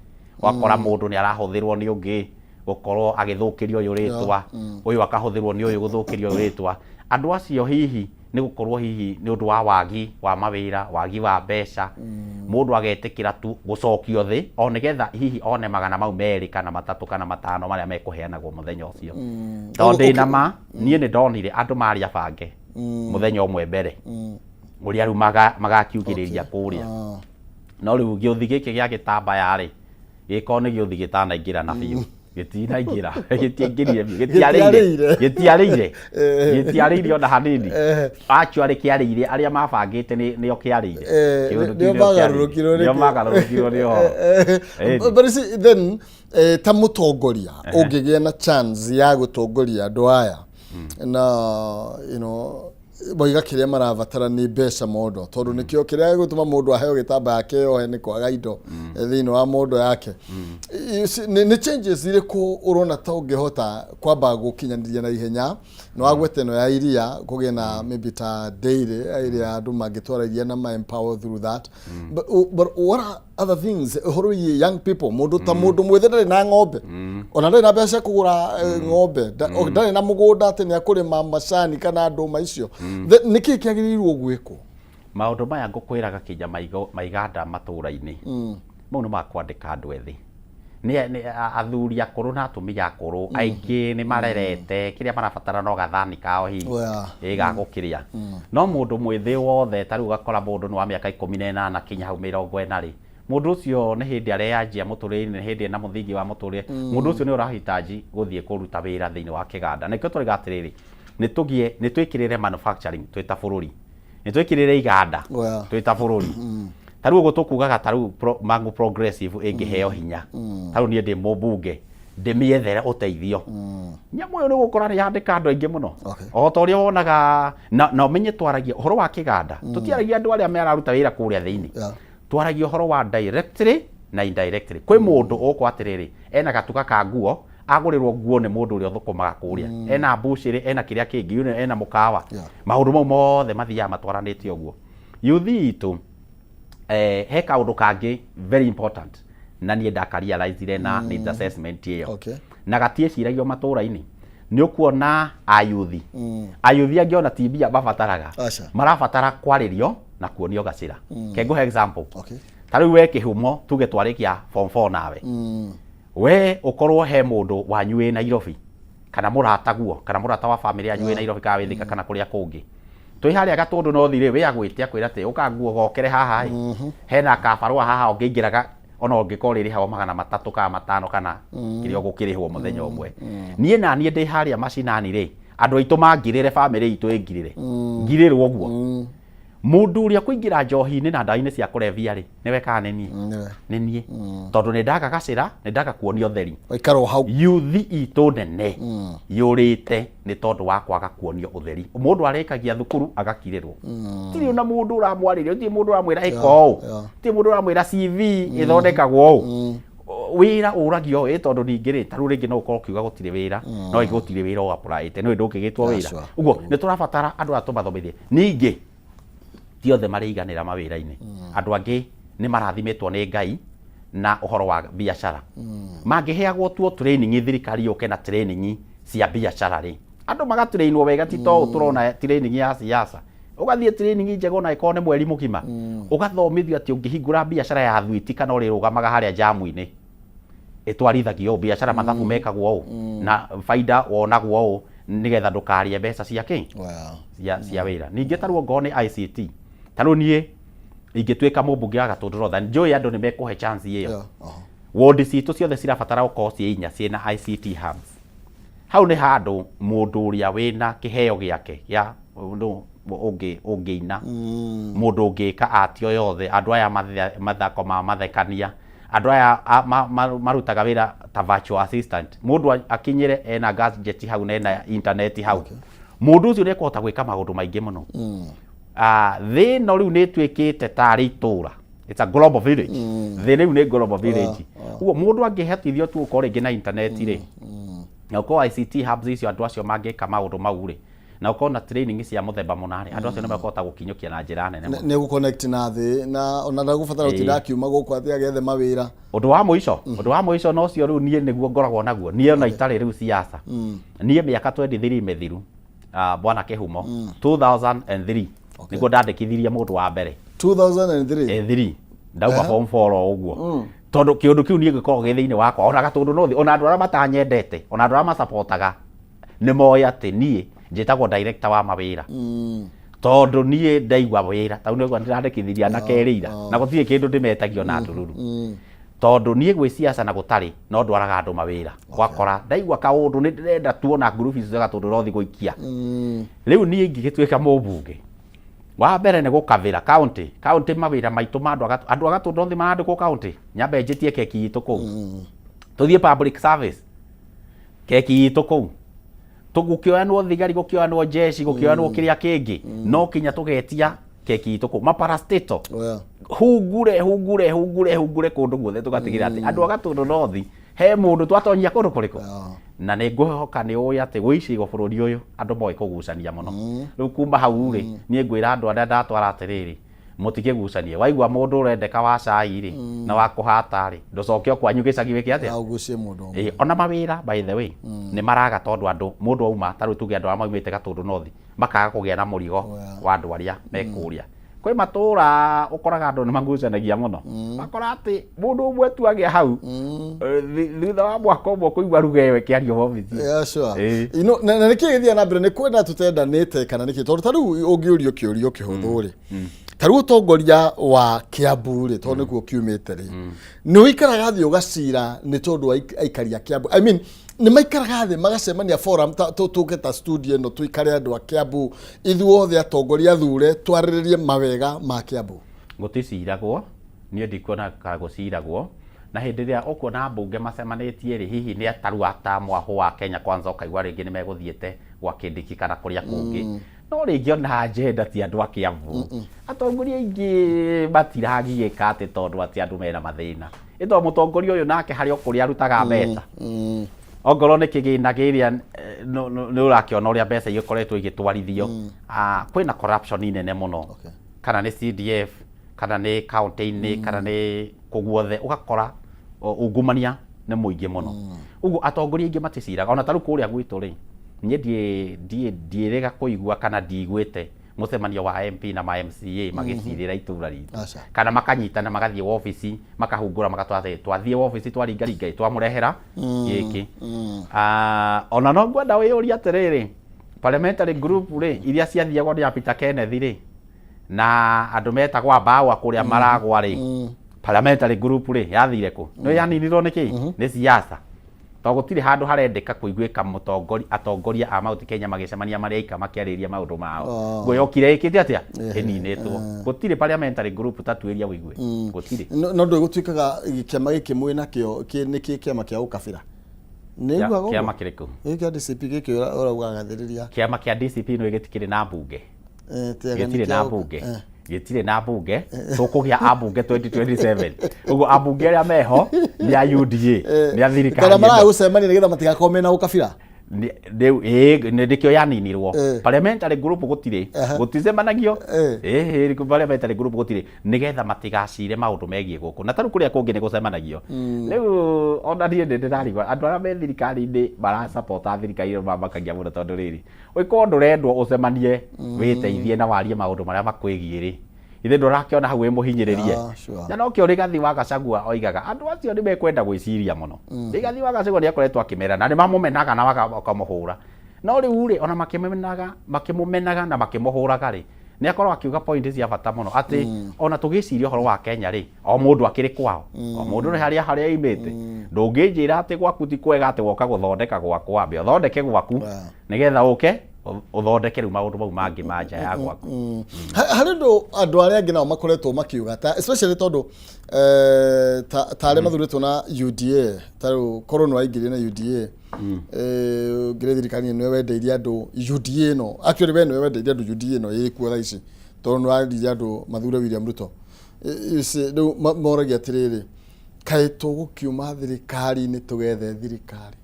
wakora mũndũ nĩ arahũthĩrwo nĩ ũngĩ gũkorwo agĩthũkĩrio ũyũ rĩtwa ũyũ akahũthĩrwo nĩ ũyũ gũthũkĩrio ũyũ rĩtwa andũ acio hihi nĩ gũkorwo hihi nĩ ũndũ wa wagi wa mawĩra wagi wa mbeca mũndũ agetĩkĩra tu gũcokio thĩ o nĩgetha hihi one magana mau merĩ kana matatũ kana matano marĩa mekũheanagwo mũthenya ũcio tondũ ndĩna ma niĩ nĩ ndonire andũ marĩa bange mũthenya ũmwe mbere ũrĩa rĩu magakiugĩrĩria kũrĩa no rĩu gĩũthi gĩkĩ gĩa gĩtambaya rĩ gĩkorwo nĩ gĩũthi gĩtanaingĩra na biũ gĩtinaingĩra gĩtiarĩire ona hanini actually kĩarĩire arĩa mabangĩte nĩo kĩarĩire nĩo magarũrũkirwo nĩ ũhoro but see then ta mũtongoria ũngĩgĩa na chance ya gũtongoria andũ aya na you know boiga kĩrĩa marabatara nĩ mbeca modo tondũ nĩkĩo kĩrĩa gĩgũtũma mũndũ aheo gĩtambaya kĩohe nĩ kwaga indo thĩinĩ wa modo yake nĩ changes irĩkũ ũrona ta ũngĩhota kwamba gũkinyanĩria na ihenya nĩ wagwete ĩno ya iria kũgĩa na maybe ta dairy ĩrĩa andũ mangĩtwara iria na empower through that but what are other things ũhoro young people mũndũ ta mũndũ mwĩthĩ ndarĩ na ng'ombe ona ndarĩ na mbeca kũgũra ng'ombe ndarĩ na mũgũnda atĩ nĩ akũrĩma macani kana ndũma icio nĩkĩ kĩagĩrĩirwo gwĩkwo maũndũ maya ngũkwĩraga kĩnya maiganda matũũra-inĩ mau nĩ makwandĩka andũ ethĩ nĩ athuri akũrũ na atumia akũrũ aingĩ nĩ marerete kĩrĩa marabatara no gathani kao hihi gagũkĩrĩa no mũndũ mwĩthĩ wothe ta rĩu gakora mũndũ nĩ wa mĩaka 18 kinya hau 40 rĩ mũndũ ũcio nĩ hĩndĩ areyanjia mũtũrĩre nĩ hĩndĩ na mũthingi wa mũtũrĩre mũndũ ũcio nĩ ũrahitaji gũthiĩ kũruta wĩra thĩinĩ wa kĩganda nĩkĩo tũrĩga atĩrĩrĩ nĩ twĩkĩrĩre manufacturing twĩta bũrũri nĩ twĩkĩrĩre iganda twĩta bũrũri ta rĩu ũguo tũkugaga ta rĩu Mangu Progressive ĩngĩheo hinya ta rĩu niĩ ndĩ mũmbunge ndĩmĩethere ũteithio nyamũ ĩyo nĩ gũkora nĩ yandĩka andũ aingĩ mũno o ta ũrĩa wonaga na ũmenye twaragia ũhoro wa kĩganda tũtiaragia andũ arĩa mararuta wĩra kũrĩa thĩinĩ twaragia ũhoro wa directly na indirectly kwĩ mũndũ ũkwo atĩrĩrĩ ena gatuka ka nguo agũrĩrwo nguo nĩ mũndũ ũrĩa ũthũkũmaga kũrĩa ena mbucĩrĩ ena kĩrĩa kĩngĩ ena mũkawa maũndũ mau mothe mathiaga matwaranĩte ũguo yuthi itũ he kaũndũ kangĩ very important na niĩ ndakarealize na needs assessment ĩyo na gatiĩciragio matũũra-inĩ nĩ ũkuona ayuthi angĩ ona tibia mabataraga marabatara kwarĩrio na kuonio gacĩra kengũhe example ta rĩu we kĩhumo tuge twarĩkia form 4 nawe we ũkorwo he mũndũ wanyu wĩ Nairobi kana mũrataguo kana mũrata wa family yanyu wĩ Nairobi kana wĩthika kana kũrĩa kũngĩ twĩ harĩa Gatũndũ no thire we agwĩte akwĩra atĩ ũkanguo gokere haha hena kabarũa haha ũngĩingĩraga ona ũngĩkorwo rĩrĩhagwo magana 3 kana 5 kana kĩrĩa ũgũkĩrĩhwo mũthenya ũmwe niĩ na niĩ ndĩ harĩa macinani rĩ andũ aitũ mangirĩre family itũ ngirĩrwo ũguo mũndũ ũrĩa kũingĩra njohi-inĩ na ndawa-inĩ cia kũrebia rĩ nĩwe kana nĩ niĩ tondũ nĩ ndaga gacĩra nĩ ndaga kuonio theri ikarwo hau yuthi itũ nene yũrĩte nĩ tondũ wa kwaga kuonio ũtheri mũndũ arĩkagia thukuru agakirĩrwo tiri na mũndũ ũramwarĩria tiri mũndũ ũramwĩra ĩka ũũ tiri mũndũ ũramwĩra CV ĩthondekagwo ũũ wĩra ũragio tondũ ningĩ rĩ ta rĩu rĩngĩ no ũkorwo ũkiuga gũtirĩ wĩra no gũtirĩ wĩra ũgapraĩte nĩ ndũngĩgĩtwo wĩra ũguo nĩ tũrabatara andũ atũmathomithie ningĩ tiothe marĩiganĩra mawĩra-inĩ andũ angĩ nĩ marathimĩtwo nĩ Ngai na ũhoro wa biacara mangĩheagwo tuo training thirikari yũke na training cia biacara rĩ andũ magatrainwo wega ti to tũrona training ya siasa ũgathiĩ training njega na ĩkorwo nĩ mweri mũgima ũgathomithio atĩ ũngĩhingũra biacara ya thwiti kana ũrĩrũgamaga harĩa jamu-inĩ ĩtwarithagio biacara mathabu mekagwo ũũ na faida wonagwo ũũ nĩgetha ndũkarie mbeca cia kĩ cia wĩra ningĩ tarwo ngo nĩ ICT tarwo niĩ ingĩtuĩka mũmbunge wa Gatũndũ North njũĩ andũ nĩ mekũhe chance ĩyo ward citũ ciothe cirabatara gũkorwo ciĩnya ciĩna ICT hubs hau nĩ handũ mũndũ ũrĩa wĩna kĩheo gĩake gĩa ũngĩina mũndũ ũngĩka atio yothe andũ aya mathako ma mathekania andũ aya marutaga wĩra ta virtual assistant mũndũ akinyire ena gadget hau na ena internet hau mundu ucio ni kuhota gwika maundu maingi muno thi no riu ni twikite tari itura. It's a global village. Thi riu ni global village. Ugo mundu angihetithio tu uko ringi na internet ri. Na uko ICT hubs icio andu acio mangika maundu mau ri. Na uko na training cia muthemba munari. Andu acio ni makuhota gukinyukia na njira nene muno. Ne guconnect na thi na ona ndagubatara utinda kiuma guku athi agethe mawira. Undu wa muico no cio riu nie niguo ngoragwo naguo. Nie ona itari riu siasa. Nie miaka 23 mithiru. Bwana Kihumo 2003 niguo ndandikithirie mundu wa mbere 2003 ndauga form 4 uguo tondu kiundu kiu nie gikorwo gi thiini wakwa ona gatundu no thi ona andu aria matanyendete ona andu aria masupportaga ni moya ati nie njitagwo director wa mawira tondu nie ndaigua wira tau niguo ndirandikithiria na kerira na gutire kindu ndimetagio na ndururu tondu nie gwi siasa na gutari no ndwaraga andu mawira gwakora ndaigua kaundu ni ndirenda tuona group icio gatundu rothi guikia riu nie ngigitwika mubunge wa mbere ni gukavira county mawira maitu mandu agatundu nthi marandikwo county nyambe njitie keki itu kuu tuthie public service keki itu kuu tugukioyanwo thigari gukioyanwo jeshi gukioyanwo kiria kingi no kinya tugetia keki itu kuu maparastato hungure kundu guothe tugatigira ati andu agatundu nothi he mundu twatonyia kundu kuriko na ni nguhoka ni uyu ati gwicigo bururi uyu andu moe kugucania muno riu kuma hau ri nie ngwira andu aria ndatwara atiriri mutikigucanie waigua mundu urendeka wa cai ri na wa kuhata ri nducokio kwanyu gicagi wiki atia ugucie mundu ona mawira by the way ni maraga tondu andu mundu auma taru tuge andu amaumite gatundu nothi makaga kugia na murigo wa andu aria mekuria kwe matura ukoraga andu ni magucanagia muno akora ati mundu umwe tu agia hau thutha wa mwaka umwe kuigua rugewe kiario office sure na niki githia na mbere ni kwenda tutendanite kana niki tondu taru ungiurio kiurio kihuthu ri taru utongoria wa Kiambu ri tondu nikuo kiumite ri ni wikaraga thi ugacira ni tondu aikaria Kiambu I mean ni maikaraga thi magacemania forum tuketa studio no tuikare andu a Kiambu ithuothe atongoria thure twariririe mawega ma Kiambu guticiragwo nie ndikuona ka guciragwo na hindi ria ukuona mbunge macemanitie ri hihi ni ataru atamwa ho wa Kenya Kwanza ukaigwa ringi ni meguthiete gwa kindiki kana kuria kungi no ringi ona agenda ti andu a Kiambu atongoria ingi batiragiika ati tondu ati andu mena mathina ito mutongoria uyu nake hari okuri arutaga mbeca ongoro ni kigina giria ni urakiona uria mbeca igikoretwo igitwarithio kwina corruption nene muno kana ni CDF kana ni county-ini kana ni kuguothe ugakora ungumania ni muingi muno ugu atongoria ingi maticiraga ona taru kuria gwitu ri nie ndiirega kuigua kana ndiiguite mucemanio wa MP na ma MCA magicirira itura ritu kana makanyitana magathie office makahungura magatwathe twathie office twaringaringa twamurehera giki ona no ngwenda wiyuria atiriri parliamentary group ri iria ciathiagwo ni Peter Kenneth ri na andu metagwa mbawa kuria maragwa ri parliamentary group ri yathire ku no yaninirwo niki ni siasa to gutire handu harendeka kuiguika atongoria a Mount Kenya magicemania maria ika makiariria maundu mao ngoyokire ikite atia eninetwo gutire parliamentary group tatuiria wigue gutire no ndo gutuikaga kiama giki mwina kio niki kiama kia ukabira nigwa go kiama kiriko kia DCP giki urauga gathiriria kiama kia DCP no gitikire na mbunge gitire na mbunge gitire na mbunge tukugia ambunge 2027 ugo ambunge aria meho ni ya UDA ni ya thirikari kana mara gucemania nigetha matigakome na ukabira ni ndikio yaninirwo parliamentary group gutire guticemanagio parliamentary group gutire nigetha matigacire maundu megie guku na taru kuria kungi ni gucemanagio riu ona nie ndirarigwa andu aria me thirikari-ini bara support thirikari mambakagia muno tondu riri uiko ndurendwo ucemanie witeithie na warie maundu maria makwigie ri ithe ndurakiona hau muhinyiririe na no kio Rigathi wa Gachagua oigaga andu acio ni mekwenda gwiciria muno Rigathi wa Gachagua ni akoretwo akimera na ni mamumenaga na wakamuhura no riu ri ona makimumenaga na makimuhuraga ri ni akorwo akiuga point cia bata muno ati ona tugiciria horo wa Kenya ri o mundu akiri kwao o mundu ni haria imite ndunginjira ati gwaku ti kwega ati woka guthondeka gwakwa ambe thondeke gwaku nigetha uke uthondeke maundu mau mangi manja ya gwaku. Harĩ andũ arĩa angĩ nao makoretwo makiuga ta especially tondu ta arĩa mathurĩtwo na UDA ta rĩu korwo nĩ waingĩrire na UDA ngire thirikari nĩ wendeirie andũ UDA no actually we nĩ wendeirie andũ UDA no ĩkuo thaa ici tondu nĩ wendeirie andũ mathure William Ruto rĩu moragia atĩrĩrĩ kaĩ tũgũkiuma thirikari-inĩ tũgethe thirikari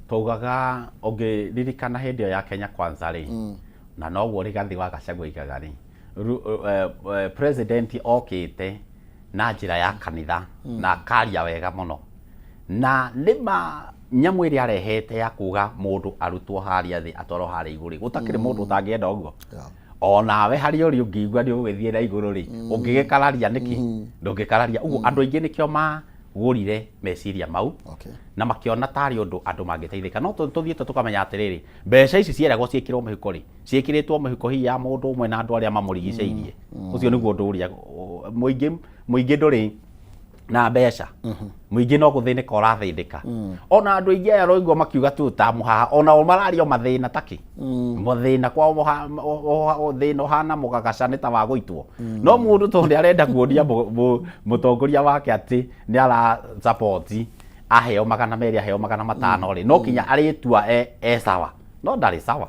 tugaga ũngĩririkana hĩndĩ ĩyo ya Kenya Kwanza rĩ na noguo Rigathi wa Gachagua igaga rĩ president okĩte na njĩra ya kanitha na akaria wega mũno na nĩma nyamũ ĩrĩa arehete ya kuga mũndũ arutwo harĩa thĩ atwarwo harĩa igũrũ gũtakĩrĩ mũndũ ũtangĩenda ũguo onawe harĩa ũrĩ ũngĩigua nĩ ũgũgĩthiĩ na igũrũ rĩ ũngĩgĩkararia nĩkĩ ndũngĩkararia ũguo andũ aingĩ nĩkĩo magũrire meciria mau na makiona tarĩ ũndũ andũ mangĩteithĩka no tũthiĩte tũkamenya atĩrĩrĩ mbeca ici cieragwo ciĩkĩrwo mũhuko rĩ ciĩkĩrĩtwo mũhuko hihi ya mũndũ ũmwe na andũ arĩa mamũrigicĩirie ũcio nĩguo ũndũ ũrĩa mũingĩ ndũrĩ na mbeca mũingĩ no gũthĩnĩka ũrathĩnĩka ona andũ aingĩ aya roigwo makiuga tu ta mũhaha ona o marario mathĩna takĩ mũthĩna kwa thĩna ũhana mũgagaca nĩ ta wa gũitwo no mũndũ tondũ arenda kuonia mũtongoria wake atĩ nĩ ara support aheo 200 aheo 500 rĩ no kinya arĩtua sawa no ndarĩ sawa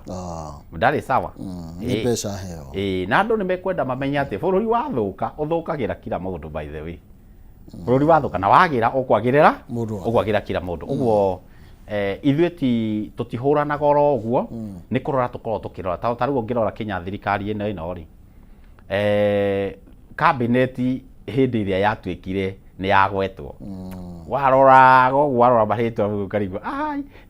ndarĩ sawa nĩ mbeca heo na andũ nĩ mekwenda mamenye atĩ bũrũri wathũka ũthũkagĩra kila mũndũ by the way bũrũri wathũka na wagĩra ũkwagĩra kila mũndũ ũguo ithuĩ tũtihũranaga oro ũguo nĩ kũrora tũkorwo tũkĩrora ta rĩu ũngĩrora Kenya thirikari ĩno rĩ cabinet hĩndĩ ĩrĩa yatuĩkire nĩ yagwetwo warora marĩtwa ũkarigwo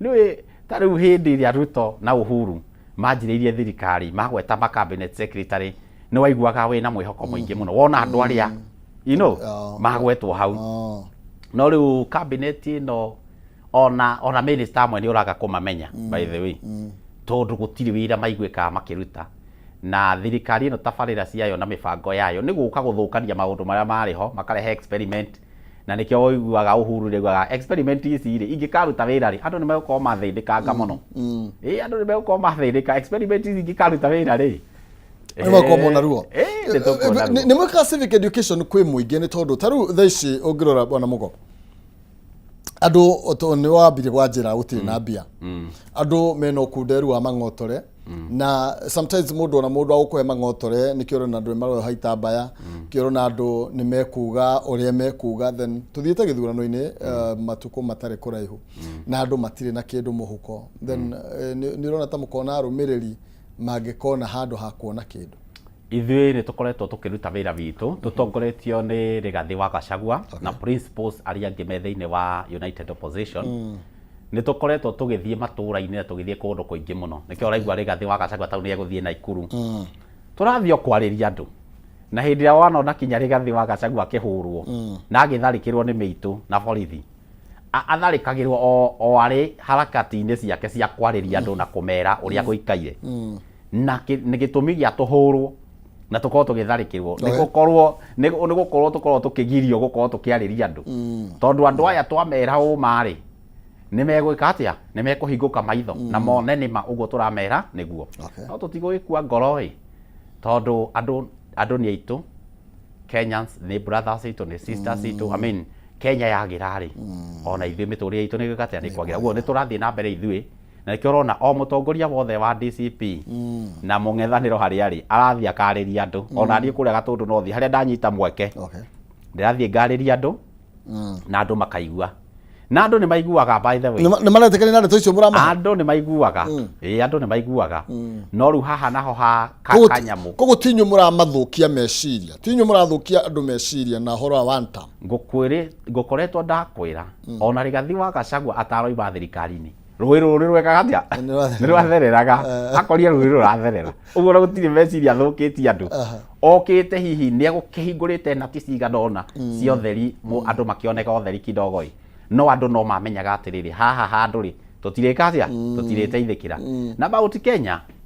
nĩwe ta rĩu hĩndĩ ĩrĩa Ruto na Uhuru manjĩrĩirie thirikari magweta ma cabinet secretary nĩ waiguaga wĩna mwĩhoko mũingĩ mũno wona andũ arĩa magwetwo hau no rĩu cabinet ĩno ona minister amwe nĩ ũraga kũmamenya by the way tondũ gũtirĩ wĩra maiguĩkaga makĩruta na thirikari ĩno tabarĩra ciayo na mĩbango yayo nĩ gũka gũthũkania maũndũ marĩa marĩ ho makarehe experiment na nĩkĩo ũiguaga Uhuru rĩugaga experiment ici rĩ ingĩkaruta wĩra rĩ andũ nĩ megũkorwo mathĩnĩkanga mũno andũ nĩ megũkorwo mathĩnĩka experiment ici ingĩkaruta wĩra rĩ nĩmakomona ruo nĩ mwĩka civic education kwĩ mũingĩ nĩ tondũ ta rĩu thaa ici ũngĩrora bwana Mũgo andũ nĩ wambire kwa njĩra gũtirĩ na mbia andũ mena ũkunderu wa mang'otore na sometimes mũndũ ona mũndũ agũkũhe mang'otore nĩkĩo na andũ marũa haita mbaya kĩoro na andũ nĩ mekuga ũrĩa mekuga then tuthiĩte gĩthurano-inĩ matukũ matarĩ kũraihu na andũ matirĩ na kĩndũ mũhuko then nĩ ũrona ta mũkona arũmĩrĩri mangĩkona handũ ha kuona kĩndũ ithuĩ nĩ tũkoretwo tũkĩruta wĩra witũ tũtongoretio nĩ Rigathi wa Gachagua na principals arĩa angĩ me thĩinĩ wa United Opposition nĩ tũkoretwo tũgĩthiĩ matũũra-inĩ na tũgĩthiĩ kũndũ kũingĩ mũno nĩkĩo ũraigua Rigathi wa Gachagua tau nĩ egũthiĩ Naikuru tũrathiĩ kwarĩria andũ na hĩndĩ ĩrĩa wanona kinya Rigathi wa Gachagua akĩhũrwo na agĩtharĩkĩrwo nĩ mĩitũ na borithi atharĩkagĩrwo o arĩ harakati-inĩ ciake cia kwarĩria andũ na kũmera ũrĩa gũikaire na nĩ gĩtũmi gĩa tũhũrwo na tũkorwo tũgĩtharĩkĩrwo nĩ gũkorwo tũkorwo tũkĩgirio gũkorwo tũkĩarĩria andũ tondũ andũ aya twamera ũmarĩ nĩ megwĩka atĩa nĩ mekũhingũka maitho na mone nĩma ũguo tũramera nĩguo no tũtigũgĩkua ngoro tondũ andũ nĩ aitũ Kenyans nĩ brothers aitũ nĩ sisters aitũ I mean Kenya yagĩra rĩ ona ithuĩ mĩtũrĩre itũ nĩ gũgatĩa nĩ kwagĩra ũguo nĩ tũrathiĩ na mbere ithuĩ na nĩkĩo ũrona o mũtongoria wothe wa DCP na mũng'ethanĩro harĩa rĩ arathiĩ akarĩria andũ ona niĩ kũrĩa Gatũndũ no thiĩ harĩa ndanyita mweke ndĩrathiĩ ngarĩria andũ na andũ makaigua na andũ nĩ maiguaga by the way nĩ maretĩkania na ndeto icio mũramaha andũ nĩ maiguaga andũ nĩ maiguaga no rĩu haha naho ha kanyamũ koguo tinyũ mũramathũkia meciria tinyũ mũrathũkia andũ meciria na horo wa one time ngũkoretwo ndakwĩra ona Rigathi wa Gachagua ataroiba thirikari-inĩ rũĩ rũrĩ rwekaga atĩa nĩ rwathereraga akoria rũĩ rũratherera ũguo na gũtirĩ meciria thũkĩtie andũ okĩte hihi nĩ egũkĩhingũrĩte nati cigana ũna cia ũtheri andũ makĩoneka ũtheri kidogo no andũ no mamenyaga atĩrĩrĩ haha handũ rĩ tũtirĩka atĩa tũtirĩteithĩkĩra na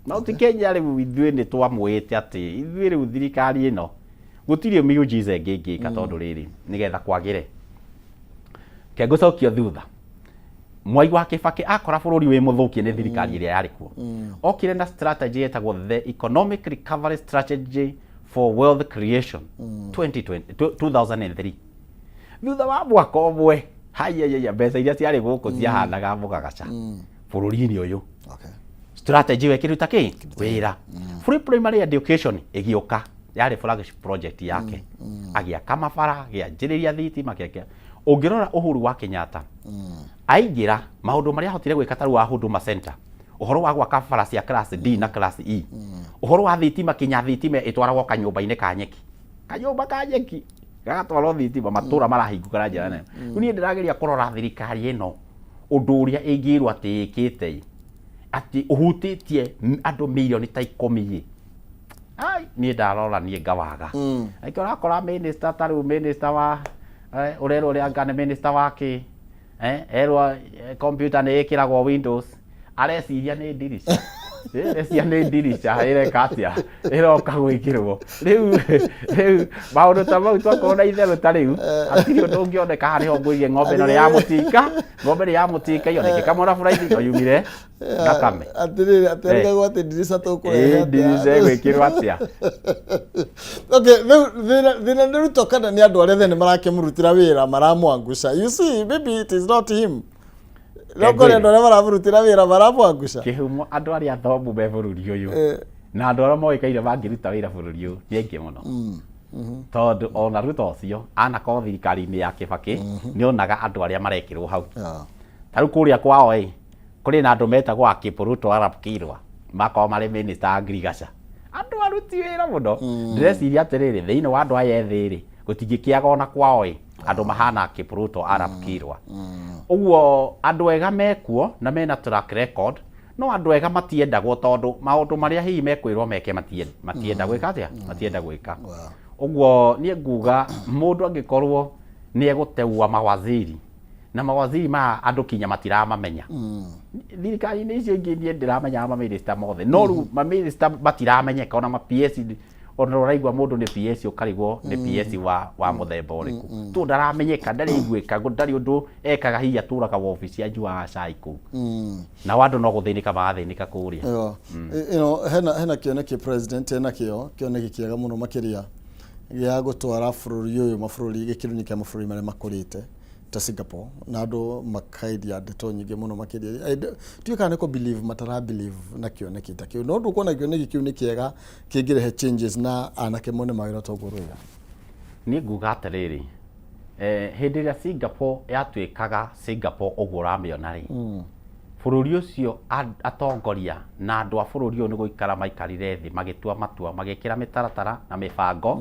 Mount Kenya rĩu ithuĩ nĩ twamwĩte atĩ ithuĩ rĩu thirikari ĩno gũtirĩ miujiza ĩngĩka tondũ rĩrĩ nĩgetha kwagĩre kengũcokio thutha Mwai wa Kibaki akora bururi wi muthukie ni thirikari iria yari kuo okire na strategy yetagwo the Economic Recovery Strategy for Wealth Creation 2003 thutha wa mwaka umwe haya mbeca iria ciarĩ gũkũ ciahanaga mũgagaca bũrũri-inĩ ũyũ strategy wekĩruta kĩ wĩra free primary education ĩgĩũka yarĩ flagship project yake agĩaka mabara agĩanjĩrĩria thitima gĩake ũngĩrora Uhuru wa Kenyatta aingĩra maũndũ marĩa ahotire gwĩka tarĩ wa Huduma Center ũhoro wa gwaka bara cia class D na class E ũhoro wa thitima kinya thitima ĩtwaragwo kanyũmba-inĩ ka nyeki kanyũmba ka nyeki gagatwarwo thitima matũra marahingũka na njĩra nene rĩu niĩ ndĩrageria kũrora thirikari ĩno ũndũ ũrĩa ĩngĩrwo atĩ ĩkĩte atĩ ũhutĩtie andũ milioni ta 10 ai niĩ ndarora niĩ ngawaga aikio rakora minister tarĩu minister wa ũrerwo ũrĩa anga nĩ minister wake erwo computer nĩ ĩkĩragwo Windows areciria nĩ ndirica ĩreciria nĩ ndirica ĩreka atĩa ĩroka gwĩkĩrwo rĩu maũndũ ta mau twakorwo na itherũ ta rĩu hatirĩ ũndũ ũngĩoneka harĩ ngũirie ng'ombe ĩno nĩ ya mũtinga yoneke kamwana buraithi oyumire gakame atĩrĩrĩ atĩrĩgagwo atĩ ndirica tũkũrehe ndirica gwĩkĩrwo atĩa okay thĩna nĩ ruto kana nĩ andũ arĩa nĩ marakĩmũrutĩra wĩra maramwanguca you see maybe it is not him Lokore andũ arĩa maramũrutĩra wĩra maramwanguca kĩhumo andũ arĩa athomu me bũrũri ũyũ na andũ arĩa moĩkaine mangĩruta wĩra bũrũri ũyũ nĩ aingĩ mũno tondũ ona Ruto ũcio anakorwo thirikari-inĩ ya Kibaki nĩ onaga andũ arĩa marekĩrwo hau tarĩu kũrĩa kwao kũrĩ na andũ metagwo Kipruto Arap Kirwa makorwo marĩ minister agriculture andũ aruti wĩra mũno ndĩreciria atĩrĩrĩ thĩinĩ wa andũ aya ethĩ gũtingĩkĩaga ona kwao andũ mahana Kipruto Arap Kirwa ũguo andũ ega mekuo na mena track record no andũ ega matiendagwo tondũ maũndũ marĩa hihi mekwĩrwo meke matienda gwĩka atĩa matienda gwĩka ũguo niĩ nguga mũndũ angĩkorwo nĩ egũteua mawaziri na mawaziri ma andũ kinya matiramamenya thirikari-inĩ icio ingĩ niĩ ndĩramenya maminista mothe no rĩu maminista matiramenyeka ona ma-PS ona ũraigua mũndũ nĩ PS ũkarigwo nĩ PS wa mũthemba ũrĩkũ tu ndaramenyeka ndarĩ igwĩka ndarĩ ũndũ ekaga hihi atũraga wobici anjuaga cai kũu na andũ no gũthĩnĩka magathĩnĩka kũrĩa hena kĩoneki president hena kĩoneki kĩega mũno makĩria gĩa gũtwara bũrũri ũyũ mabũrũri gĩkĩro-inĩ kĩa mabũrũri marĩa makũrĩte ta Singapore na andũ makaidia ndeto nyingĩ mũno makĩria ndiũĩ kana nĩko believe matara believe na kĩoneki ta kĩu no ndũkuona kĩoneki kĩu nĩ kĩega kĩngĩrehe changes na anake mone mawĩra toguo rwega niĩ nguga atĩrĩrĩ hĩndĩ ĩrĩa Singapore yatuĩkaga Singapore ũguo ũramĩona rĩ bũrũri ũcio atongoria na andũ a bũrũri ũyũ nĩ gũikara maikarire thĩ magĩtua matua magĩkĩra mĩtaratara na mĩbango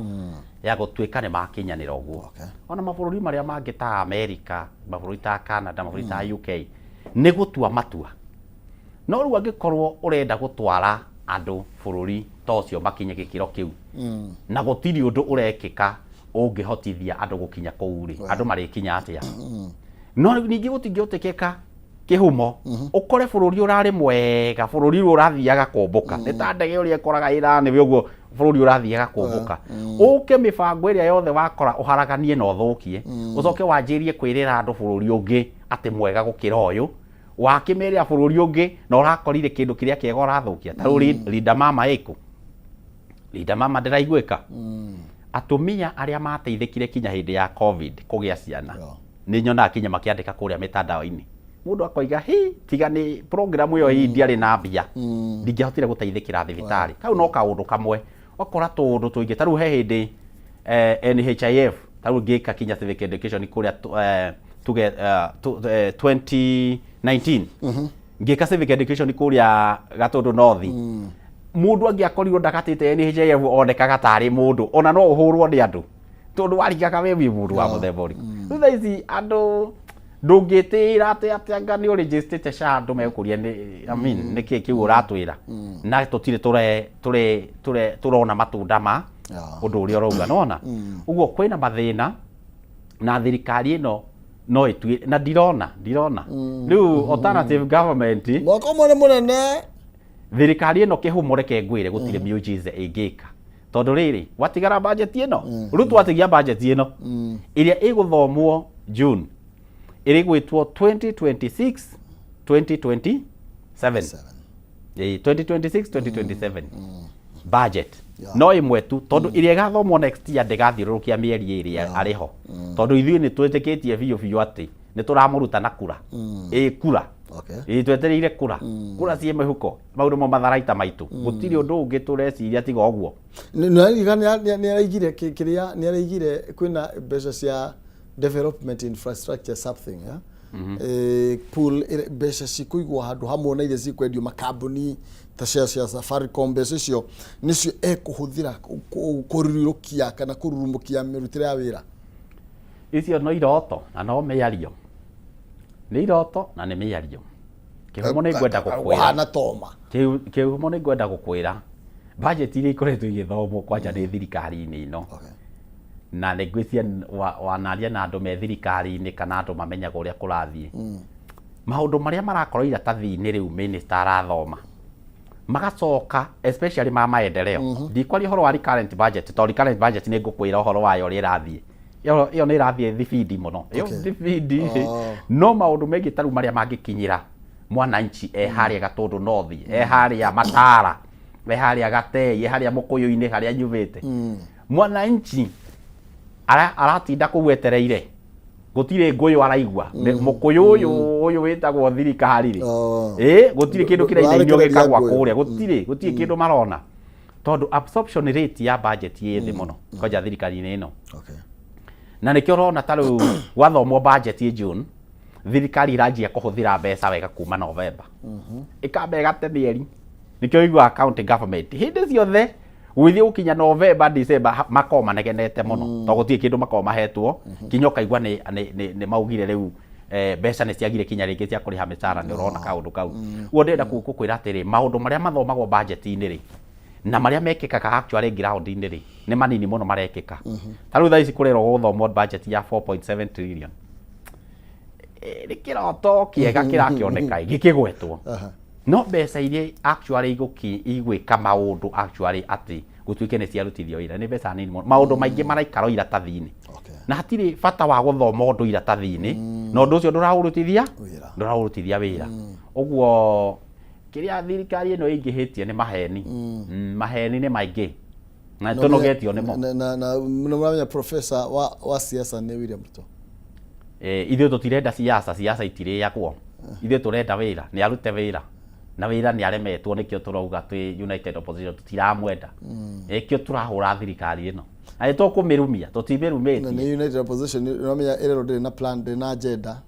ya gũtuĩka nĩ makinyanĩra ũguo ona mabũrũri marĩa mangĩ ta America mabũrũri ta Canada mabũrũri ta UK nĩ gũtua matua no rĩu angĩkorwo ũrenda gũtwara andũ bũrũri ta ũcio makinye gĩkĩro kĩu na gũtirĩ ũndũ ũrekĩka ũngĩhotithia andũ gũkinya kũu rĩ andũ marĩkinya atĩa no ningĩ gũtingĩhotekeka kĩhumo ũkore bũrũri ũrarĩ mwega bũrũri ũrathiaga kũmbũka nĩ ta ndege ũrĩa ĩkoraga ĩranĩ ũguo bũrũri ũrathiaga kũmbũka ũke mĩbango ĩrĩa yothe wakora ũharaganie na ũthũkie ũcoke wanjĩrie kwĩrĩra andũ bũrũri ũngĩ atĩ mwega gũkĩra ũyũ wakĩmerĩra bũrũri ũngĩ na ũrakorire kĩndũ kĩrĩa kĩega ũrathũkia ta rĩu Linda Mama ĩkũ Linda Mama ndĩraiguĩka atumia arĩa mateithĩkire kinya hĩndĩ ya COVID kũgĩa ciana nĩ nyonaga kinya makĩandĩka kũrĩa mĩtandao-inĩ mũndũ akoiga tiga nĩ program ĩyo ndiarĩ na mbia ndingĩhotire gũteithĩkĩra thibitarĩ kau no kaũndũ kamwe okora tũndũ tũingĩ tarĩu he hĩndĩ NHIF tarĩu ngĩka kinya civic education kũrĩa tuge 2019 ngĩka civic education kũrĩa Gatũndũ North mũndũ angĩakorirwo ndagatĩte NHIF onekaga tarĩ mũndũ ona no ũhũrwo nĩ andũ tondũ warigaga we mũndũ wa mũthemba ũrĩkũ rĩu thaa ici andũ ndũngĩtĩra atĩ anga nĩ ũrĩnjĩstĩte SHA andũ megũkũria nĩ kĩĩ kĩu ũratwĩra na tũtirĩ tũrona matunda ma ũndũ ũrĩa ũrauga nona ũguo kwĩna mathĩna na thirikari ĩno no ĩtuĩ na ndirona rĩu alternative government mwaka ũmwe mũnene thirikari ĩno kĩhumo reke ngwĩre gũtirĩ mujize ĩngĩka tondũ rĩrĩ watigara budget ĩno rĩu twatigia budget ĩno ĩrĩa ĩgũthomwo June irigwitwo 2026 2027 2026 2027 budget no imwe tu tondu iria gathomwo next year ndigathiurukia mieri iri ariho tondu ithui ni twetikitie biu ati ni turamuruta na kura kura twetereire kura cie mihuko maundu mo matharaita maitu gutiri undu ungi tureciria tiga oguo ni araigire kiria ni araigire kwina mbeca cia development infrastructure something pool mbeca cikuigwo handu hamwe na iria cikwendio makambuni ta cia Safaricom mbeca icio nicio ekuhuthira kurirukia kana kururumukia mirutire ya wira icio no iroto na no meario ni iroto na ni meario kihumo ni ngwenda gukwira hana toma kihumo ni ngwenda gukwira budget iria ikoretwo igithomwo kwanja ni thirikari-ini ino na negwithia wanaria na andu me thirikari-ini kana andu mamenyaga uria kurathie maundu maria marakorwo iratathi-ini riu minister arathoma magacoka especially ma maendeleo ndikwaria horo wa recurrent budget to recurrent budget ni ngukwira horo wayo ri irathie iyo ni irathie thibidi muno iyo thibidi no maundu mengi taru maria mangikinyira mwananchi haria Gatundu North haria Matara haria Gatei haria Mukuyu-ini haria nyuvite mwananchi aratinda kugwetereire gutire nguyu araigwa Mukuyu uyu witagwo thirikari ri gutire kindu kirainainio gikagwa kuria gutire kindu marona tondu absorption rate ya budget yithi muno kwanja thirikari-ini ino na nikio rona taru wathomwo budget June thirikari iranjia kuhuthira mbeca wega kuma November ikamba igate mieri nikio igwa county government hindi ciothe withie ukinya November December makoma negenete muno to gutire kindu makoma hetwo kinyoka igwa ni maugire riu mbeca ni ciagire kinya ringi cia kuriha micara ni urona kaundu kau uo ndenda kukwira atiri maundu maria mathomagwo budget-ini ri na maria mekikaga actually ground-ini ri ni manini muno marekika taru thaa ici kurero guthomwo budget ya 4.7 trillion rikiroto kiega kirakioneka gikigwetwo no mbeca iria actually igwika maundu actually ati gutuike ni ciarutithio wira ni mbeca nini muno maundu maingi maraikaro iratathi-ini na hatiri bata wa guthoma undu iratathi-ini no undu ucio ndurahurutithia wira uguo kiria thirikari ino ingihitie ni maheni maheni ni maingi na tunogetio nimo na mnamanya professor wa siasa ni William Ruto ithuĩ tutirenda siasa itire yakwo ithuĩ turenda wira ni arute wira na wira ni aremetwo nikio turauga twi united opposition tutiramwenda ikio turahura thirikari ino na tukumirumia tutimirumĩtie ni united opposition unamenya erero ndiri na plan ndiri na agenda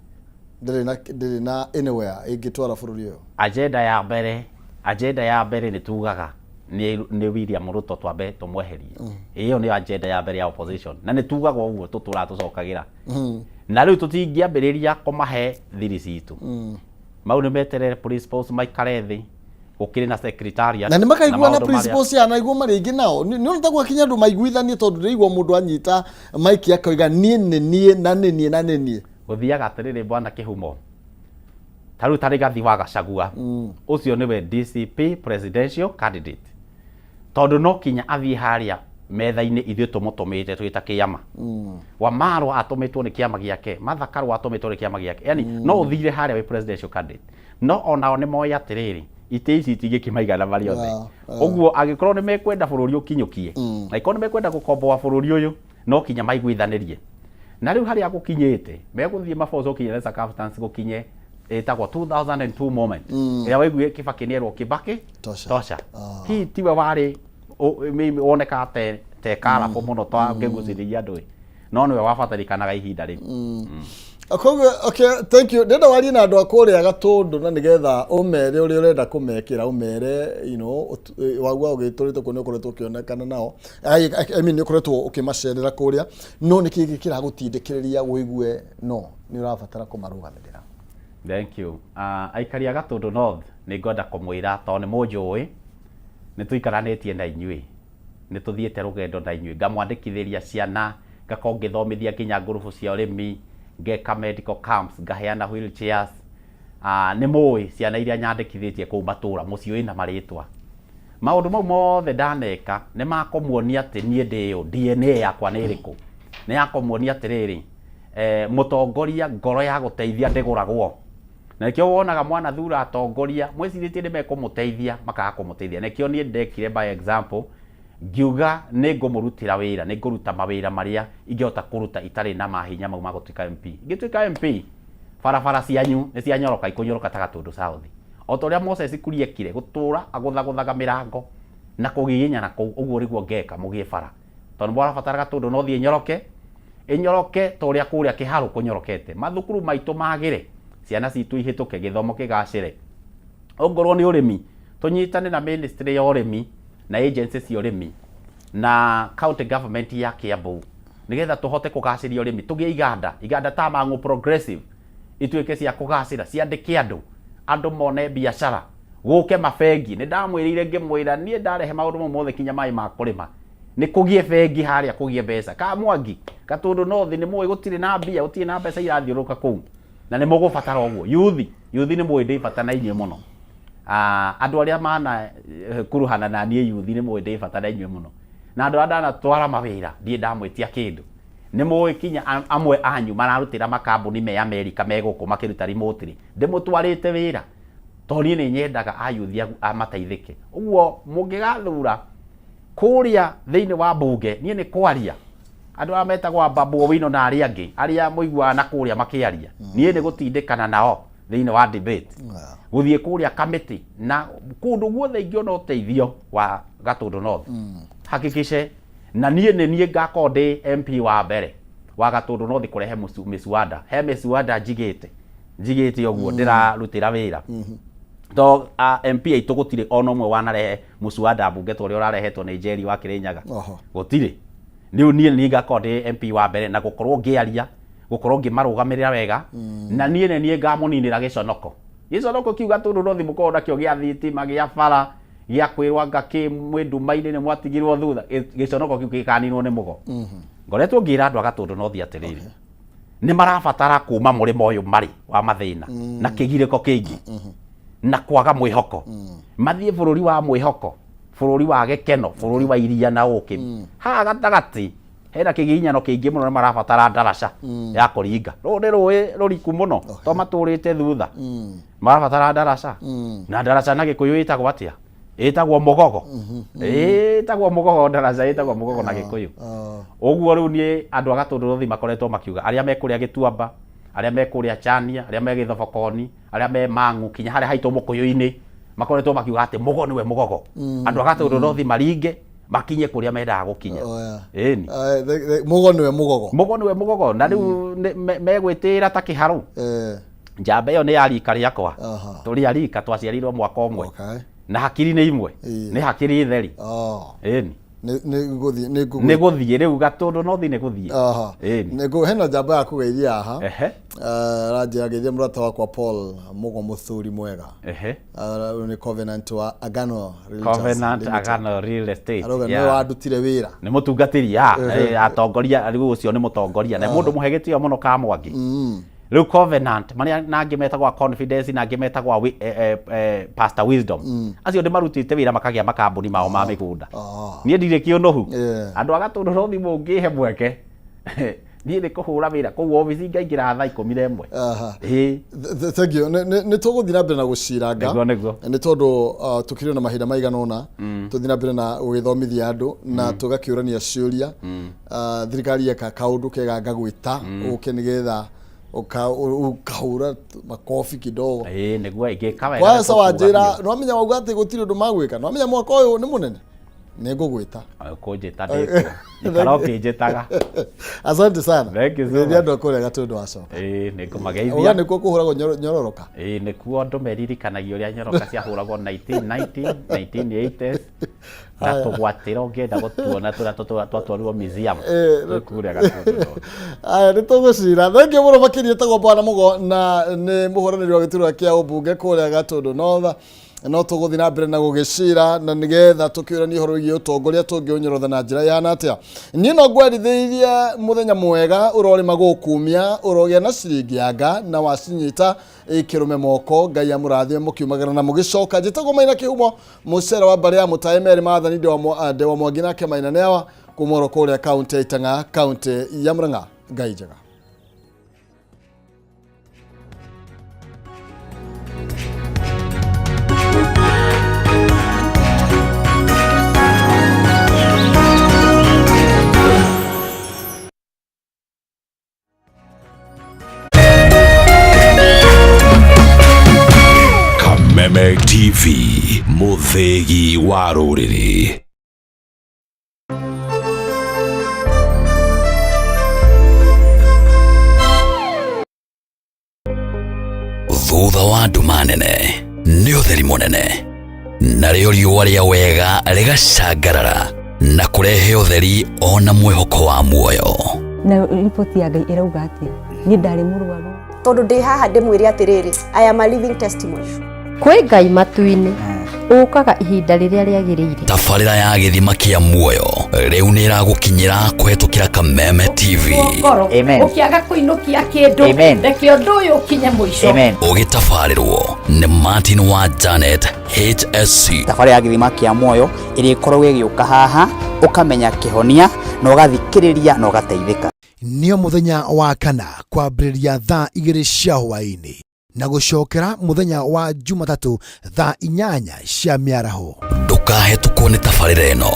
ndiri na anywhere ingitwara bururi uyo agenda ya mbere ni tugaga ni William Ruto twambe tumweherie iyo ni agenda ya mbere ya opposition na ni tugaga uguo tutura tucokagira na riu tutingiambiriria kumahe thiri citu mau ni meterere principals maikare thi gukiri na secretariat na ni makaigua na principals ya na igua mari ingi nao ni ndagwa kinya ndu maiguithanie tondu ndigwa mundu anyita maiki akoiga nie guthiaga atiriri bwana kihumo taru tarigathi wa Gachagua ucio niwe DCP presidential candidate tondu no kinya athie haria metha-ini ithuĩ tumutumite twita kiama Wamarwa atumitwo ni kiama giake Martha Karua atumitwo ni kiama giake yani no uthire haria we presidential candidate no onao ni moya atiriri ite ici itingikimaigana bari othe uguo agikorwo ni mekwenda bururi ukinyukie na ikorwo ni mekwenda gukomboa bururi uyu no kinya maiguithanirie na riu haria gukinyite meguthie maboco ukinye circumstance gukinye etagwo 2002 moment ya waiguye Kibaki nierwo Kibaki tosha hi tiwe wari woneka te kara po muno twa ngeguciriria andu no niwe wabatarikanaga ihinda riu okay thank you ndenda wari na andu akuria Gatundu na nigetha umere uri urenda kumekira umere wagwa ugiturite ko nikoretwo kionekana nao I mean nikoretwo ukimacerera kuria no nikigikira gutindikiriria wigue no ni urabatara kumarugamirira. Thank you. Aikari a Gatundu North ni ngwenda kumwira to ni munjui ni tuikaranitie na inyui ni tuthiete rugendo na inyui ngamwandikithiria ciana ngakongithomithia nginya ngurubu cia urimi ngeka medical camps ngaheana wheelchairs ni mui ciana iria nyandikithitie kuu matura mucio ina maritwa maundu mau mothe ndaneka ni makomuonia ati nie ndio DNA yakwa ni iriku ni yakomuonia atiriri mutongoria ngoro ya guteithia ndiguragwo na nikio wonaga mwana thura atongoria mwiciritie ni mekumuteithia makaga kumuteithia nikio nie ndekire by example ngiuga ningumurutira wira ninguruta mawira maria ingehota kuruta itari na mahinya mau magutuika MP ngituika MP barabara cianyu ni cianyoroka ikunyoroka ta Gatundu South otoria Moses Kuria gutura aguthaga mirango na kugiginya na uguo riguo ngeka mugie bara tondu barabatara Gatundu no thie inyoroke toria kuria kiharu kunyorokete mathukuru maitu magire ciana citu ihituke githomo kigacire ongorwo ni urimi tunyitane na ministry ya urimi na agencies cia urimi na county government ya Kiambu nigetha tuhote kugaciria urimi tugie iganda ta Mang'u progressive ituike cia kugacira ciandike andu mone biashara guke mabengi ni ndamwirire ngimwira nie ndarehe maundu mothe kinya mai ma kurima ni kugie bengi haria kugie mbeca ka Mwangi Gatundu North ni muwe gutire na mbia gutire na mbeca irathiuruka kuu na ni mugubatara uguo yuthi ni muwe ndibata na inywe muno andu aria mana kuruhana na nie yuthi ni muwe ndibata na inywe muno na andu andana twara mawira ndie ndamwitia kindu ni muwe kinya amwe anyu mararutira makambuni me America meguku makiruta remote ndimutwarite wira tori ni nyendaga ayuthi amateithike uguo mungigathura kuria thiini wa bunge nie ni kwaria andu ametagwa Babu Owino na aria angi aria muigua na kuria makiaria nie ni gutindikana nao thiini wa debate guthie kuria committee na kundu guothe ingiona uteithio wa Gatundu North hakikishe na nie ngakonde MP wa mbere wa Gatundu North kurehe miswada he miswada njigite uguo ndirarutira wira to MP aitu gutire ono mwe wanarehe muswada bunge tore urarehetwo ni Njeri wa Kirinyaga gutire ni ngakonde MP wa mbere na gukorwo ngiaria gukorwo ngimarugamirira wega na nie ngamuninira giconoko kiuga Gatundu North mukorwo nakio gia thitima gia bara gia kwirwa ngaki mwindumaini ni mwatigirwo thutha giconoko kiu gikaninwo ni mugo ngoretwo ngira andu a Gatundu North atiriri ni marabatara kuma murimo uyu mari wa mathina na kigiriko kingi na kwaga mwihoko mathie bururi wa mwihoko bururi wa gekeno bururi wa iria na uki ha gatagati hena kiginyano kingi muno marabatara ndaraca ya kuringa ruri ruriku muno to maturite thutha marabatara ndaraca na ndaraca na Gikuyu itagwo atia itagwo mugogo itagwo mugogo ndaraca itagwo mugogo na Gikuyu uguo riu nie andu a Gatundu North makoretwo makiuga aria mekuria Gituamba aria mekuria Chania aria me Githobokoni aria me Mang'u kinya haria haitu Mukuyu-ini makoretwo makiuga ati mugo niwe mugogo andu a Gatundu North maringe makinye kuria mendaga gukinya eni mugo niwe mugogo na riu megwitira ta kiharu njamba iyo ni yarika riakwa turi arika twaciarirwo mwaka umwe na hakiri ni imwe ni hakiri theri eni ni guthie riu Gatundu North ni guthie hena njamba ya kugeithia aha ranjira geithia murata wakwa Paul mugo muthuri mwega ni Covenant wa Agano Real Estate ni wadutire wira ni mutungatiri atongoria riu ucio ni mutongoria na mundu muhegetio muno ka Mwangi riu Covenant mari nangi metagwa Confidence nangi metagwa Pastor Wisdom acio ndi marutite wira makagia makambuni mao ma migunda nie ndire kionohu andu a Gatundu North mungihe mweke nie ni kuhura wira ku office ngaingira thaa 11 thank you ni tuguthii na mbere na guciranga ni tondu tukire na mahinda maigana ona tuthii na mbere na gwithomithia andu na tugakiurania ciuria thirikari eka kaundu kega ngagwita uke nigetha ukahura makofi kidogo niguo igika wega kwa sawa njira no menya wauga ati gutire ndu magwika no menya mwaka uyu ni munene ningugwita kunjita ndiko ikaroke njitaga asante sana thank you so much ndio kule Gatundu wacoka nikumageithia uga nikuo kuhuragwo nyororoka nikuo andu meririkanagia uria nyoroka ciahuragwo 1980s na tugwatira ungienda gutuona twatwarirwo museum kuria Gatundu aya nitugucira thank you muno makiria tagwo bwana mugo na ni muhoraniri wa giturwa kia ubunge kuria Gatundu North no tuguthi na mbere na gugicira na nigetha tukiurania horo igi utongoria tungionyorotha na njira ya natia ni no ngwerithirie muthenya mwega urori magukumia urogia na ciringi yanga na wacinyita ikirume moko ngai amurathie mukiumagana na mugicoka njitagwo Maina Kihumo mucera wa mbare ya Mutahi Meri Maathani Ndewa Mwangi nake Maina newa kumoro kuria county Itanga county ya Murang'a ngai njega. TV, muthegi wa rũrĩrĩ. Thutha wa nduma nene nĩ ũtheri mũnene, narĩo riũa rĩa wega rĩgacangarara na kũrehe ũtheri ona mwĩhoko wa muoyo. Na ripoti ya Ngai ĩrauga atĩ niĩ ndarĩ mũrwaru tondũ ndĩ haha ndĩmwĩre atĩrĩrĩ, I am a living testimony. kwĩ Ngai matu-inĩ ũkaga ihinda rĩrĩa rĩagĩrĩire. Tabarĩra ya gĩthima kĩa muoyo rĩu nĩ ĩragũkinyĩra kũhetũkĩra Kameme TV. Amen. Ũkĩaga kũinũkia kĩndũ reke ũndũ ũyũ ũkinye mũico. Ũgĩtabarĩrwo nĩ Martin wa Janet HSC. Tabarĩra ya gĩthima kĩa muoyo ĩrĩa ĩkoragwo ĩgĩũka haha ũkamenya kĩhonia na ũgathikĩrĩria na ũgateithĩka. Nĩo mũthenya wa kana kwambĩrĩria thaa 2 cia hwaĩ-inĩ na gũcokera mũthenya wa Jumatatũ thaa 8 cia mĩaraho. Ndũkahetũkwo nĩ tabarĩra ĩno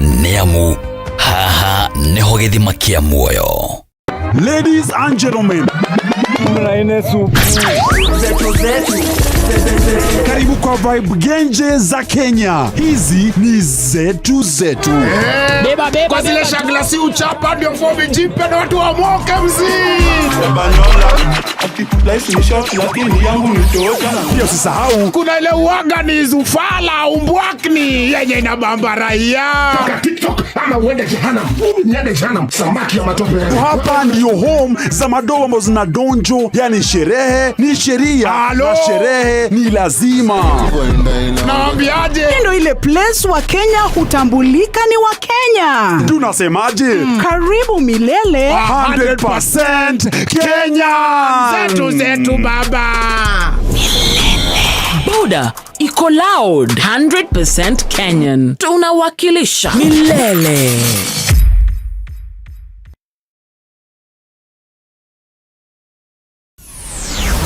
nĩamu haha nĩho gĩthima kĩa muoyo. Ladies and gentlemen, karibu kwa vibe genje za Kenya. Hizi ni zetu zetu. Beba kwa zile shaglasi uchapa ndio fomi jipe na watu wa moke mzii. Life ni short lakini yangu ni toka na pia usisahau kuna ile uwaga ni zufala umbwakni yenye inabamba raia. TikTok ama uende jehanamu. Niende jehanamu samaki ya matope. Hapa ndio home za madogo ambazo zina donjo, yani sherehe ni sheria na sherehe ni lazima. Naambiaje? Ndio ile place wa Kenya hutambulika ni wa Kenya. Tunasemaje? Karibu milele 100% Kenya. Zetu zetu baba. Buda iko loud 100% Kenyan. Tunawakilisha milele.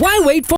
Why wait for